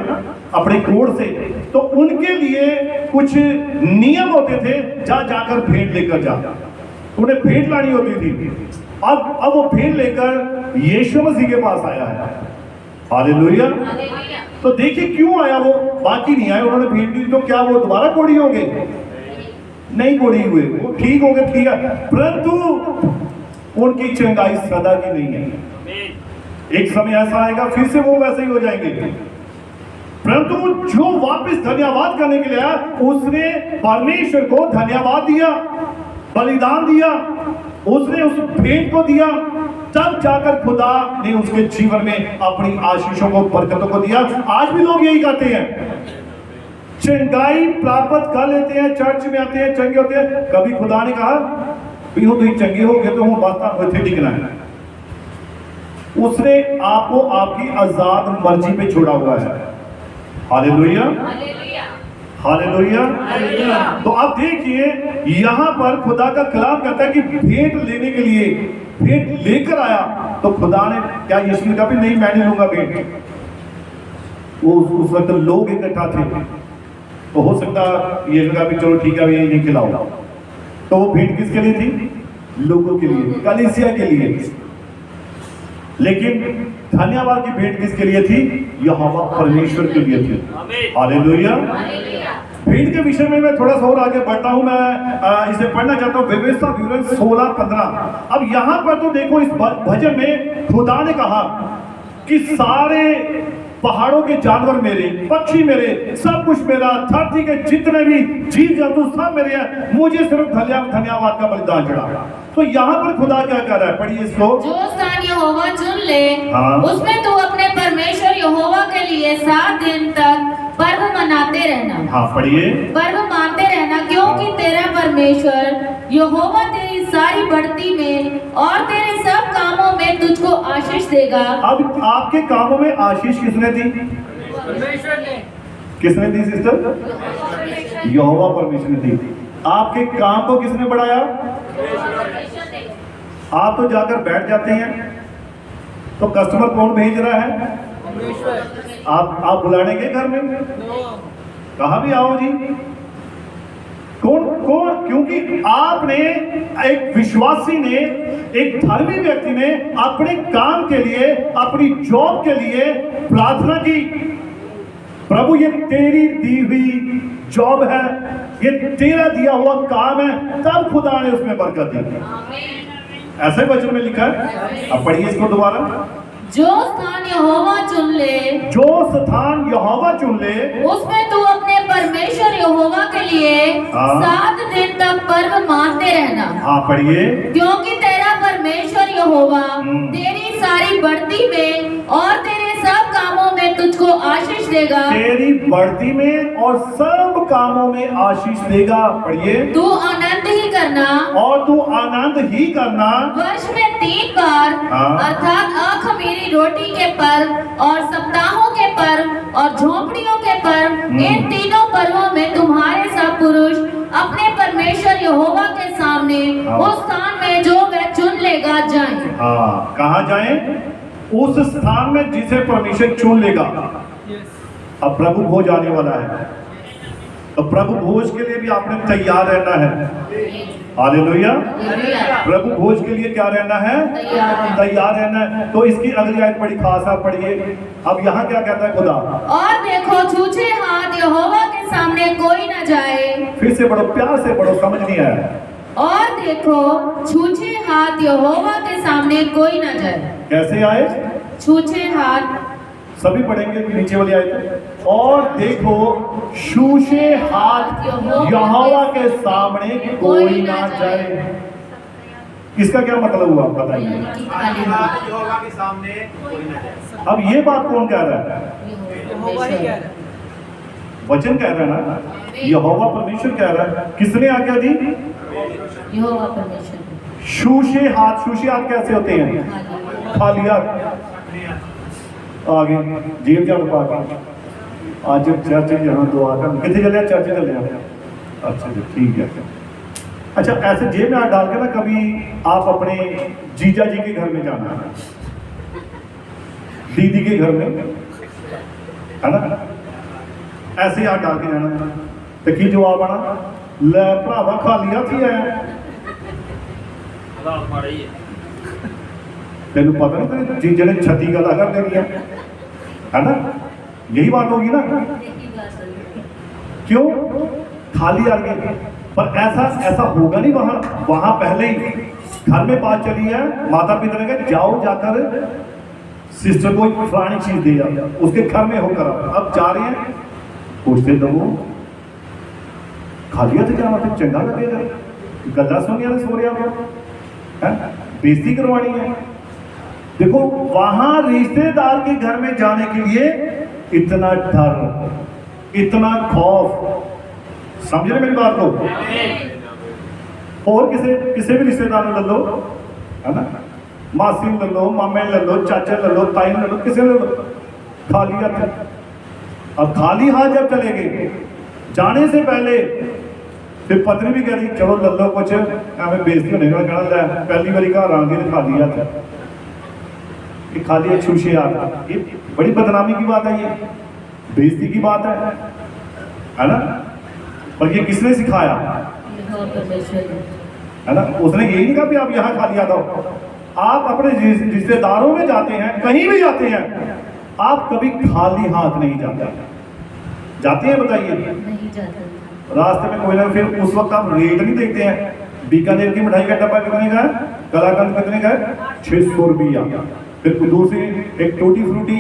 [SPEAKER 1] अपने कोड़ से, तो उनके लिए कुछ नियम होते थे, जा जाकर भेंट लेकर जा, उन्हें भेंट लानी होती थी। अब वो भेंट लेकर यीशु मसीह के पास आया है। हालेलुया। तो देखिए क्यों आया वो, बाकी नहीं आए, उन्होंने भेंट दी तो क्या वो दोबारा कोड़ी हो गए? नहीं कोड़ी हुए, वो ठीक हो गए, ठीक है, परंतु उनकी चंगाई सदा की नहीं है। एक समय ऐसा आएगा फिर से वो वैसे ही हो जाएंगे। परंतु जो वापस धन्यवाद करने के लिए आया, उसने परमेश्वर को धन्यवाद दिया, बलिदान दिया, उसने उस भेंट को दिया, तब जाकर खुदा ने उसके जीवन में अपनी आशीषों को, बरकतों को दिया। आज भी लोग यही करते हैं, चंगाई प्राप्त कर लेते हैं, चर्च में आते हैं, चंगे होते हैं। कभी खुदा ने कहा भी हो तुम चंगे हो गए तो हूं बात टिकना है। उसने आपको आपकी आजाद मर्जी पे छोड़ा हुआ है। Hallelujah, hallelujah. तो अब देखिए यहां पर खुदा का कलाम कहता है कि भेंट लेने के लिए, भेंट लेकर आया तो खुदा ने क्या यीशु ने कहा भी नहीं मैं नहीं लूंगा भेंट। वो उस वक्त लोग इकट्ठा थे, तो हो सकता यीशु ने कहा भी चलो ठीक है ये नहीं खिलाओ। तो वो भेंट किसके लिए थी? लोगों के लिए, कलीसिया के लिए। लेकिन धन्यवाद की भेंट किसके लिए थी? यहोवा परमेश्वर के लिए थी। हालेलुया। भेंट के विषय में मैं थोड़ा सा और आगे बढ़ता हूं, मैं इसे पढ़ना चाहता हूं, व्यवस्था विवरण 16-15। अब यहां पर तो देखो इस भजन में खुदा ने कहा कि सारे पहाड़ों के जानवर मेरे, पक्षी मेरे, सब कुछ मेरा, धरती के जितने भी जीव जंतु सब मेरे हैं, मुझे सिर्फ धन्यवाद का बलिदान चढ़ा। तो यहाँ पर खुदा क्या कह रहा है? पढ़िए इसको।
[SPEAKER 2] जो स्थान यहोवा चुन ले,
[SPEAKER 1] हाँ।
[SPEAKER 2] उसमें तू अपने परमेश्वर यहोवा के लिए 7 दिन तक पर्व मनाते रहना।
[SPEAKER 1] हाँ पढ़िए।
[SPEAKER 2] पर्व मानते रहना, क्योंकि तेरा परमेश्वर यहोवा तेरी सारी बढ़ती में और तेरे सब कामों में तुझको आशीष देगा।
[SPEAKER 1] अब आपके कामों में आशीष किसने दी?
[SPEAKER 2] परमेश्वर ने।
[SPEAKER 1] किसने दी सिस्टर? यहोवा परमेश्वर ने दी। आपके काम को किसने बढ़ाया? आप तो जाकर बैठ जाते हैं, तो कस्टमर कौन भेज रहा है? आप बुलाने के घर में कहा भी आओ जी, कौन कौन? क्योंकि आपने, एक विश्वासी ने, एक धर्मी व्यक्ति ने अपने काम के लिए, अपनी जॉब के लिए प्रार्थना की, प्रभु ये तेरी दी हुई जॉब है, ये तेरा दिया हुआ काम है, तब खुदा ने उसमें बरकत दी। ऐसे वचन में लिखा है। अब पढ़िए इसको दोबारा।
[SPEAKER 2] जो स्थान यहोवा चुन ले,
[SPEAKER 1] जो स्थान यहोवा चुन ले,
[SPEAKER 2] उसमें तू अपने परमेश्वर यहोवा के लिए 7 दिन तक पर्व मानते रहना।
[SPEAKER 1] हाँ पढ़िए।
[SPEAKER 2] क्योंकि तेरा परमेश्वर यहोवा तेरी सारी बढ़ती में और तेरे सब कामों में तुझको आशीष देगा।
[SPEAKER 1] तेरी बढ़ती में और सब कामों में आशीष देगा। पढ़िए।
[SPEAKER 2] तू आनंद ही करना,
[SPEAKER 1] और तू आनंद ही करना।
[SPEAKER 2] वर्ष में 3 बार, अर्थात अखमीरी रोटी के पर्व और सप्ताहों के पर्व और झोपड़ियों के पर्व, इन तीनों पर्वों में तुम्हारे सब पुरुष अपने परमेश्वर यहोवा के सामने उस स्थान में जो वह चुन लेगा जाएं।
[SPEAKER 1] हाँ, कहाँ जाएं? उस स्थान में जिसे परमेश्वर चुन लेगा। अब प्रभु भोज आने वाला है, तो प्रभु भोज के लिए भी आपने तैयार रहना है। हालेलुया। प्रभु भोज के लिए क्या रहना है? तैयार रहना है। तो इसकी अगली आयत बड़ी खास है, पढ़िए। अब यहाँ क्या कहता है खुदा?
[SPEAKER 2] और देखो छूछे हाथ यहोवा के सामने कोई न जाए।
[SPEAKER 1] फिर से बड़ो, प्यार से बड़ो, समझ नहीं आया।
[SPEAKER 2] और देखो छूछे हाथ यहोवा के सामने कोई न जाए।
[SPEAKER 1] कैसे आए?
[SPEAKER 2] छूछे हाथ,
[SPEAKER 1] सभी पढ़ेंगे नीचे वाली आयत। और देखो छूछे हाथ यहोवा के सामने कोई ना जाए। इसका क्या मतलब हुआ बताइए?
[SPEAKER 5] यहोवा के सामने कोई ना जाए।
[SPEAKER 1] अब ये बात कौन कह रहा है? वचन कह रहा है ना, यहोवा परमेश्वर कह रहा है। किसने आज्ञा दी?
[SPEAKER 2] यहोवा परमेश्वर।
[SPEAKER 1] छूछे हाथ, छूछे हाथ कैसे होते हैं? खाली हाथ, आगे जेब जब पाके आज चर्च यहाँ दुआ कर कितने चले चर्च चले अच्छा जी ठीक है। अच्छा ऐसे जेब में हाथ डाल के ना कभी आप अपने जीजा जी के घर में जाना है, दीदी के घर में, है ना, ऐसे हाथ डाल के जाना तो की जवाब आना, ले भरावा खाली हथ ही है, तेन पता नहीं तेरे जीजे ने 36 गल्ला कर देनी है ना, यही बात होगी ना, क्यों खाली आ गए। पर ऐसा होगा नहीं, वहां पहले ही घर में बात चली है, माता पिता ने कहा जाओ जाकर सिस्टर को फलानी चीज दे आओ, उसके घर में होकर आओ। अब जा रहे हैं पूछते दो खाली हाथ जाना तो चंगा लगेगा, गल्ला सुनिया सो रहा है, बेइज्जती करवानी है। देखो वहां रिश्तेदार के घर में जाने के लिए इतना डर, इतना खौफ, समझ रहे मेरी बात को। और किसी भी रिश्तेदार में ले लो, है ना, मासी ले लो, मामे ले लो, चाचा ले लो, ताई ले लो, किसी ले लो, खाली हाथ। अब खाली हाथ जब चले गए जाने से पहले फिर पत्नी भी कह रही चलो ले लो कुछ, हमें बेइज्जती होने का कहना है, पहली बारी घर आगे तो खाली हाथ, ये खाली एक छूछे हाथ, ये बड़ी बदनामी की बात है, ये बेइज्जती की बात है ना। पर ये किसने सिखाया, है ना, उसने यही नहीं कहा कि आप यहाँ खाली आता हो। आप अपने रिश्तेदारों में जाते हैं, कहीं भी जाते हैं, आप कभी खाली हाथ नहीं जाते हैं, बताइए
[SPEAKER 2] नहीं जाता।
[SPEAKER 1] रास्ते में कोई ना, फिर उस वक्त आप रेट नहीं देखते हैं, बीकानेर की मिठाई का डब्बा कितने का है, कलाकंद कितने का है, 600 रुपया, फिर दूसरी एक टूटी फ्रूटी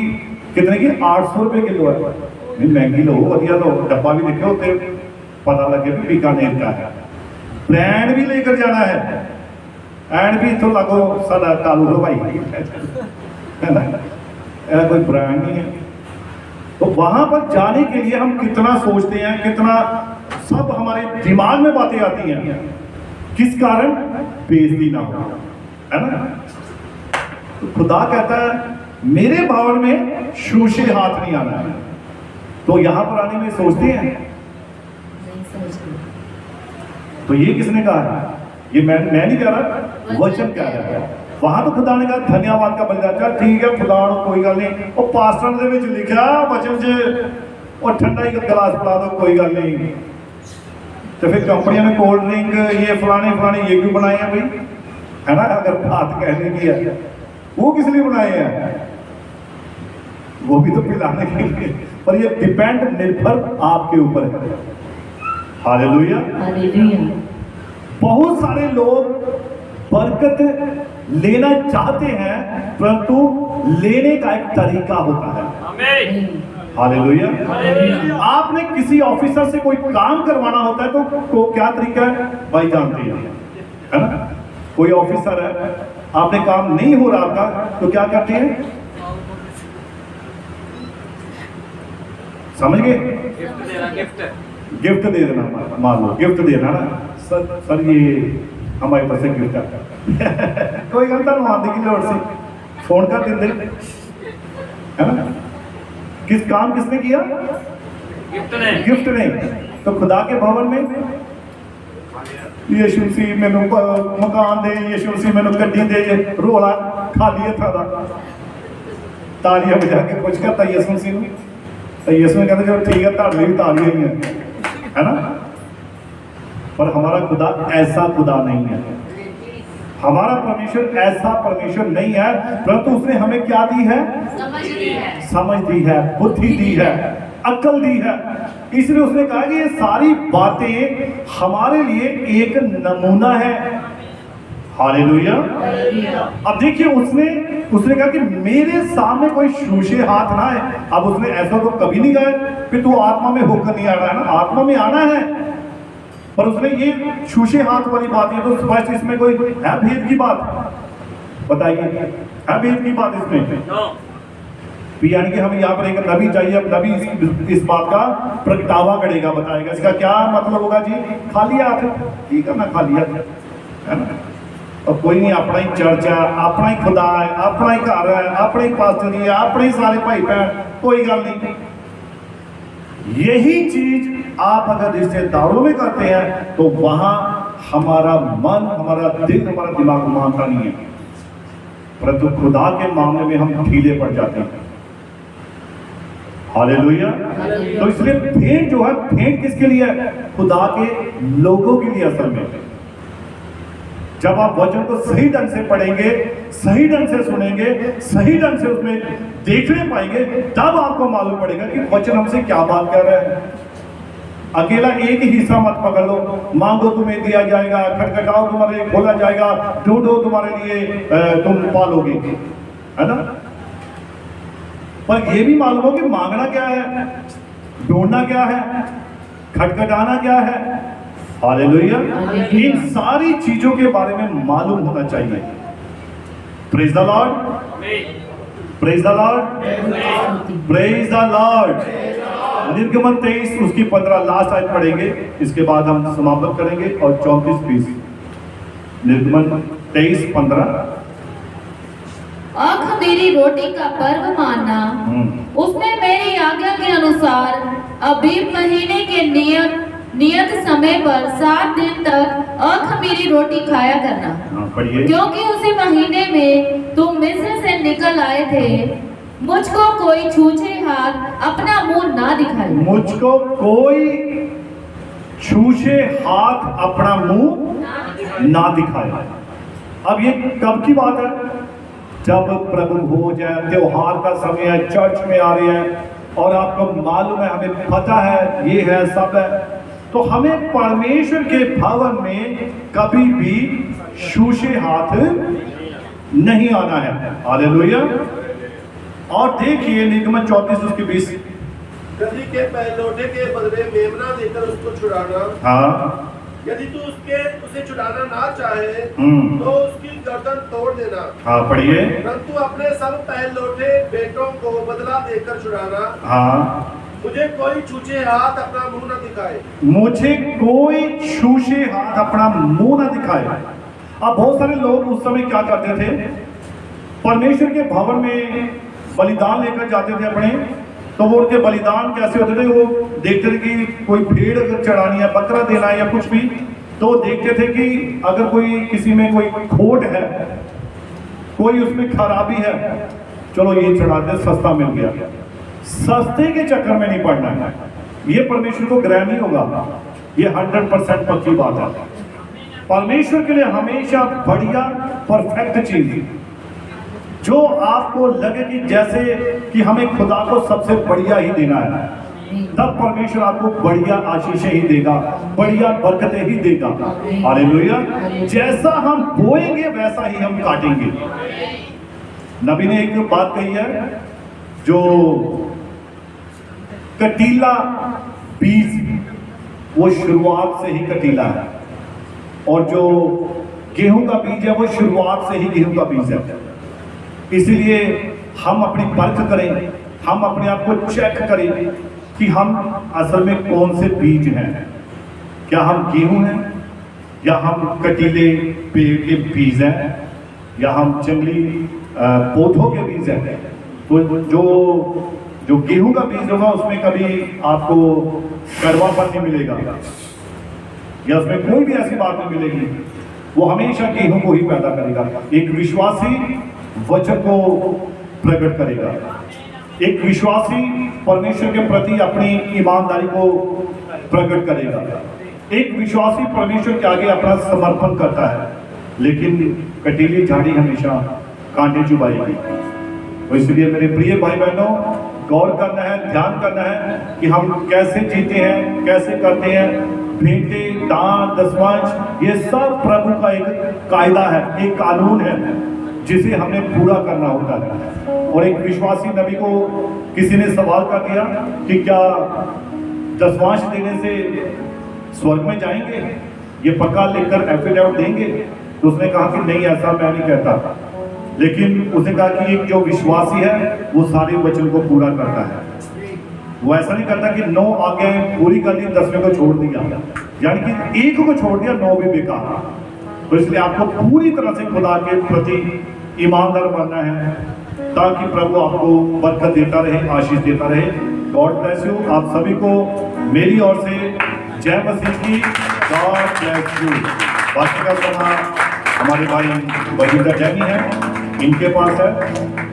[SPEAKER 1] कितने की, 800 रुपये किलो है, नहीं महंगी लो, वधिया लो, डब्बा भी देखे होते, पता लगे भी बीकानेर का है। ब्रांड भी लेकर जाना है, एंड भी इतों लगो साडा कालू लो भाई, है ना, ऐसा कोई ब्रांड नहीं है। तो वहां पर जाने के लिए हम कितना सोचते हैं, कितना सब हमारे दिमाग में बातें आती हैं, किस कारण, बेइज्जती ना हो, है ना। तो खुदा कहता है मेरे भवन में शूशे हाथ नहीं आना है। तो यहां पर आने में सोचते हैं,
[SPEAKER 2] नहीं समझते।
[SPEAKER 1] तो ये किसने कहा है, ये मैं नहीं कह रहा, वचन कह रहा है। वहां तो खुदा ने कहा धन्यवाद का बलिदान, चल ठीक है खुदा कोई गल नहीं, वो पास्टर दे विच लिखा वचन च और ठंडा ही गिलास पिला दो कोई गल नहीं। तो फिर कंपनियों ने कोल्ड ड्रिंक ये फलाने ये क्यों बनाए हैं भाई, है ना, अगर बात कहने की है वो किस लिए बनाए हैं, वो भी तो पिलाने के लिए। पर ये डिपेंड, निर्भर आपके ऊपर है। हालेलुया।
[SPEAKER 2] हालेलुया।
[SPEAKER 1] बहुत सारे लोग बरकत लेना चाहते हैं, परंतु लेने का एक तरीका होता है। हालेलुया। आपने किसी ऑफिसर से कोई काम करवाना होता है तो क्या तरीका है भाई, जानते हैं, है ना। कोई ऑफिसर है, आपने काम नहीं हो रहा आपका, तो क्या करते हैं, समझ गए, गिफ्ट दे देना, मान लो गिफ्ट देना ना, सर ये हमारे पास गिफ्ट है कोई गल तुम आने की लोड़ से फोन कर देंगे, है ना। किस काम किसने किया, गिफ्ट ने। तो खुदा के भवन में यीशु मसीह मैनू मकान दे, यीशु मसीह मैनू गड्डी दे, रोला खाली हथा दा तालियां बजा के कुछ करता यीशु मसीह ने, तो यीशु ने कहते जो ठीक है ताड़े भी तालियां ही है ना। पर हमारा खुदा ऐसा खुदा नहीं है, हमारा परमेश्वर ऐसा परमेश्वर नहीं है, परंतु उसने हमें क्या दी है, समझ दी है, बुद्धि दी है, अक्ल दी है। इसलिए उसने कहा कि ये सारी बातें हमारे लिए एक नमूना है। हालेलुया। अब देखिए उसने कहा कि मेरे सामने कोई शूशे हाथ ना है। अब उसने ऐसा तो कभी नहीं कहा कि तू आत्मा में होकर नहीं आना है ना, आत्मा में आना है, पर उसने ये शूशे हाथ वाली बात, ये तो स्पष्ट इसमें कोई है भेद की बात, बताइए है भेद की बात इसमें, यानी कि हमें यहाँ पर एक नबी चाहिए, अब नबी इस बात का प्रगटावा करेगा, बताएगा इसका क्या मतलब होगा जी, खाली हाथ ठीक है ना, खाली हाथ है ना। और कोई नहीं, अपना ही चर्च है, अपना ही खुदा है, अपना ही घर है, अपने ही पास्टर जी है, अपने ही सारे भाई भैन, कोई गल नहीं, यही चीज आप अगर रिश्तेदारों में करते हैं तो वहां हमारा मन, हमारा दिल, हमारा दिमाग मानता नहीं है, परंतु खुदा के मामले में हम ढीले पड़ जाते हैं। हालेलुया। तो इसलिए भेंट जो है, भेंट किसके लिए है? खुदा के लोगों के लिए। असल में जब आप वचन को सही ढंग से पढ़ेंगे, सही ढंग से सुनेंगे, सही ढंग से उसमें देखने पाएंगे, तब आपको मालूम पड़ेगा कि वचन हमसे क्या बात कर रहा है। अकेला एक ही हिस्सा मत पकड़ लो, मांगो तुम्हें दिया जाएगा, खटखटाओ तुम्हारे लिए खोला जाएगा, ढूंढो तुम्हारे लिए तुम पालोगे, है ना। पर यह भी मालूम हो कि मांगना क्या है, ढूंढना क्या है, खटखटाना क्या है। हालेलुया। इन सारी चीजों के बारे में मालूम होना चाहिए। Praise the Lord, praise the Lord, praise the Lord. निर्गमन 23 उसकी 15 लास्ट आयत पढ़ेंगे, इसके बाद हम समाप्त करेंगे। और 34-20 निर्गमन 23-15।
[SPEAKER 2] अख़मीरी रोटी का पर्व मानना, उसमें मेरी आज्ञा के अनुसार अबीब महीने के नियत समय पर 7 दिन तक अख़मीरी रोटी खाया करना, क्योंकि उसी महीने में तुम मिस्र से निकल आए थे। मुझको कोई छूछे हाथ अपना मुंह ना दिखाए।
[SPEAKER 1] मुझको कोई छूछे हाथ अपना मुंह ना दिखाए। अब ये कब की बात है? जब प्रभु हो जाए, त्योहार का समय है, चर्च में आ रहे हैं और आपको मालूम है, हमें पता है, ये है, सब है, तो हमें परमेश्वर के भवन में कभी भी छूछे हाथ नहीं आना है। हालेलुया। और देखिए निर्गमन 34 उसके 20।
[SPEAKER 5] गदही के पहलौठे के बदले मेमना देकर उसको छुड़ाना।
[SPEAKER 1] हाँ।
[SPEAKER 5] यदि तू उसे छुड़ाना ना चाहे तो उसकी गर्दन तोड़ देना।
[SPEAKER 1] हाँ पढ़िए।
[SPEAKER 5] परंतु अपने सब पहलौठे बेटों को बदला देकर छुड़ाना।
[SPEAKER 1] हाँ।
[SPEAKER 5] मुझे कोई छूछे हाथ अपना मुंह न दिखाए।
[SPEAKER 1] मुझे कोई छूछे हाथ अपना मुंह न दिखाए। अब बहुत सारे लोग उस समय क्या करते थे? परमेश्वर के भवन में बलिदान लेकर जाते थे अपने, तो वो उनके बलिदान कैसे होते थे? वो देखते थे कि कोई भेड़ अगर चढ़ानी है, बकरा देना है या कुछ भी, तो देखते थे कि अगर कोई किसी में कोई खोट है, कोई उसमें खराबी है, चलो ये चढ़ा दे, सस्ता मिल गया। सस्ते के चक्कर में नहीं पड़ना है, ये परमेश्वर को ग्रह नहीं होगा। ये 100% पक्की बात है। परमेश्वर के लिए हमेशा बढ़िया परफेक्ट चीज, जो आपको लगे कि जैसे कि हमें खुदा को सबसे बढ़िया ही देना है, तब परमेश्वर आपको बढ़िया आशीषें ही देगा, बढ़िया बरकतें ही देगा। हालेलुया। जैसा हम बोएंगे वैसा ही हम काटेंगे। नबी ने एक बात कही है, जो कटीला बीज वो शुरुआत से ही कटीला है, और जो गेहूं का बीज है वो शुरुआत से ही गेहूं का बीज है। इसलिए हम अपनी परख करें, हम अपने आप को चेक करें कि हम असल में कौन से बीज हैं। क्या हम गेहूं हैं, या हम कटीले पेड़ के बीज हैं, या हम जंगली पौधों के बीज हैं। तो जो गेहूं का बीज होगा उसमें कभी आपको कड़वापन नहीं मिलेगा, या उसमें कोई भी ऐसी बात नहीं मिलेगी। वो हमेशा गेहूं को ही पैदा करेगा। एक विश्वासी वचन को प्रकट करेगा, एक विश्वासी परमेश्वर के प्रति अपनी ईमानदारी को प्रकट करेगा, एक विश्वासी परमेश्वर के आगे अपना समर्पण करता है। लेकिन कटीली झाड़ी हमेशा कांटे चुभाएगी। तो इसलिए मेरे प्रिय भाई बहनों, गौर करना है, ध्यान करना है कि हम कैसे जीते हैं, कैसे करते हैं। भेंटे, दान, दशमांश, ये सब प्रभु का एक कायदा है, एक कानून है, जिसे हमें पूरा करना होता है। और एक विश्वासी नबी को किसी ने सवाल कर दिया कि क्या दशमांश देने से स्वर्ग में जाएंगे, ये पक्का लिखकर एफिडेविट देंगे? तो उसने कहा कि नहीं, ऐसा मैं नहीं कहता। लेकिन उसने कहा कि एक जो विश्वासी है वो सारे वचन को पूरा करता है। वो ऐसा नहीं करता कि 9 आज्ञाएं पूरी कर दी, 10वें को छोड़ दिया, यानी कि एक को छोड़ दिया, 9 भी बेकार। तो इसलिए आपको पूरी तरह से खुदा के प्रति ईमानदार बनना है, ताकि प्रभु आपको बरकत देता रहे, आशीष देता रहे। God bless you. आप सभी को मेरी ओर से जय मसीह की। God bless you. बाकी का समय हमारे भाई बलविंदर जैनी है, इनके पास है।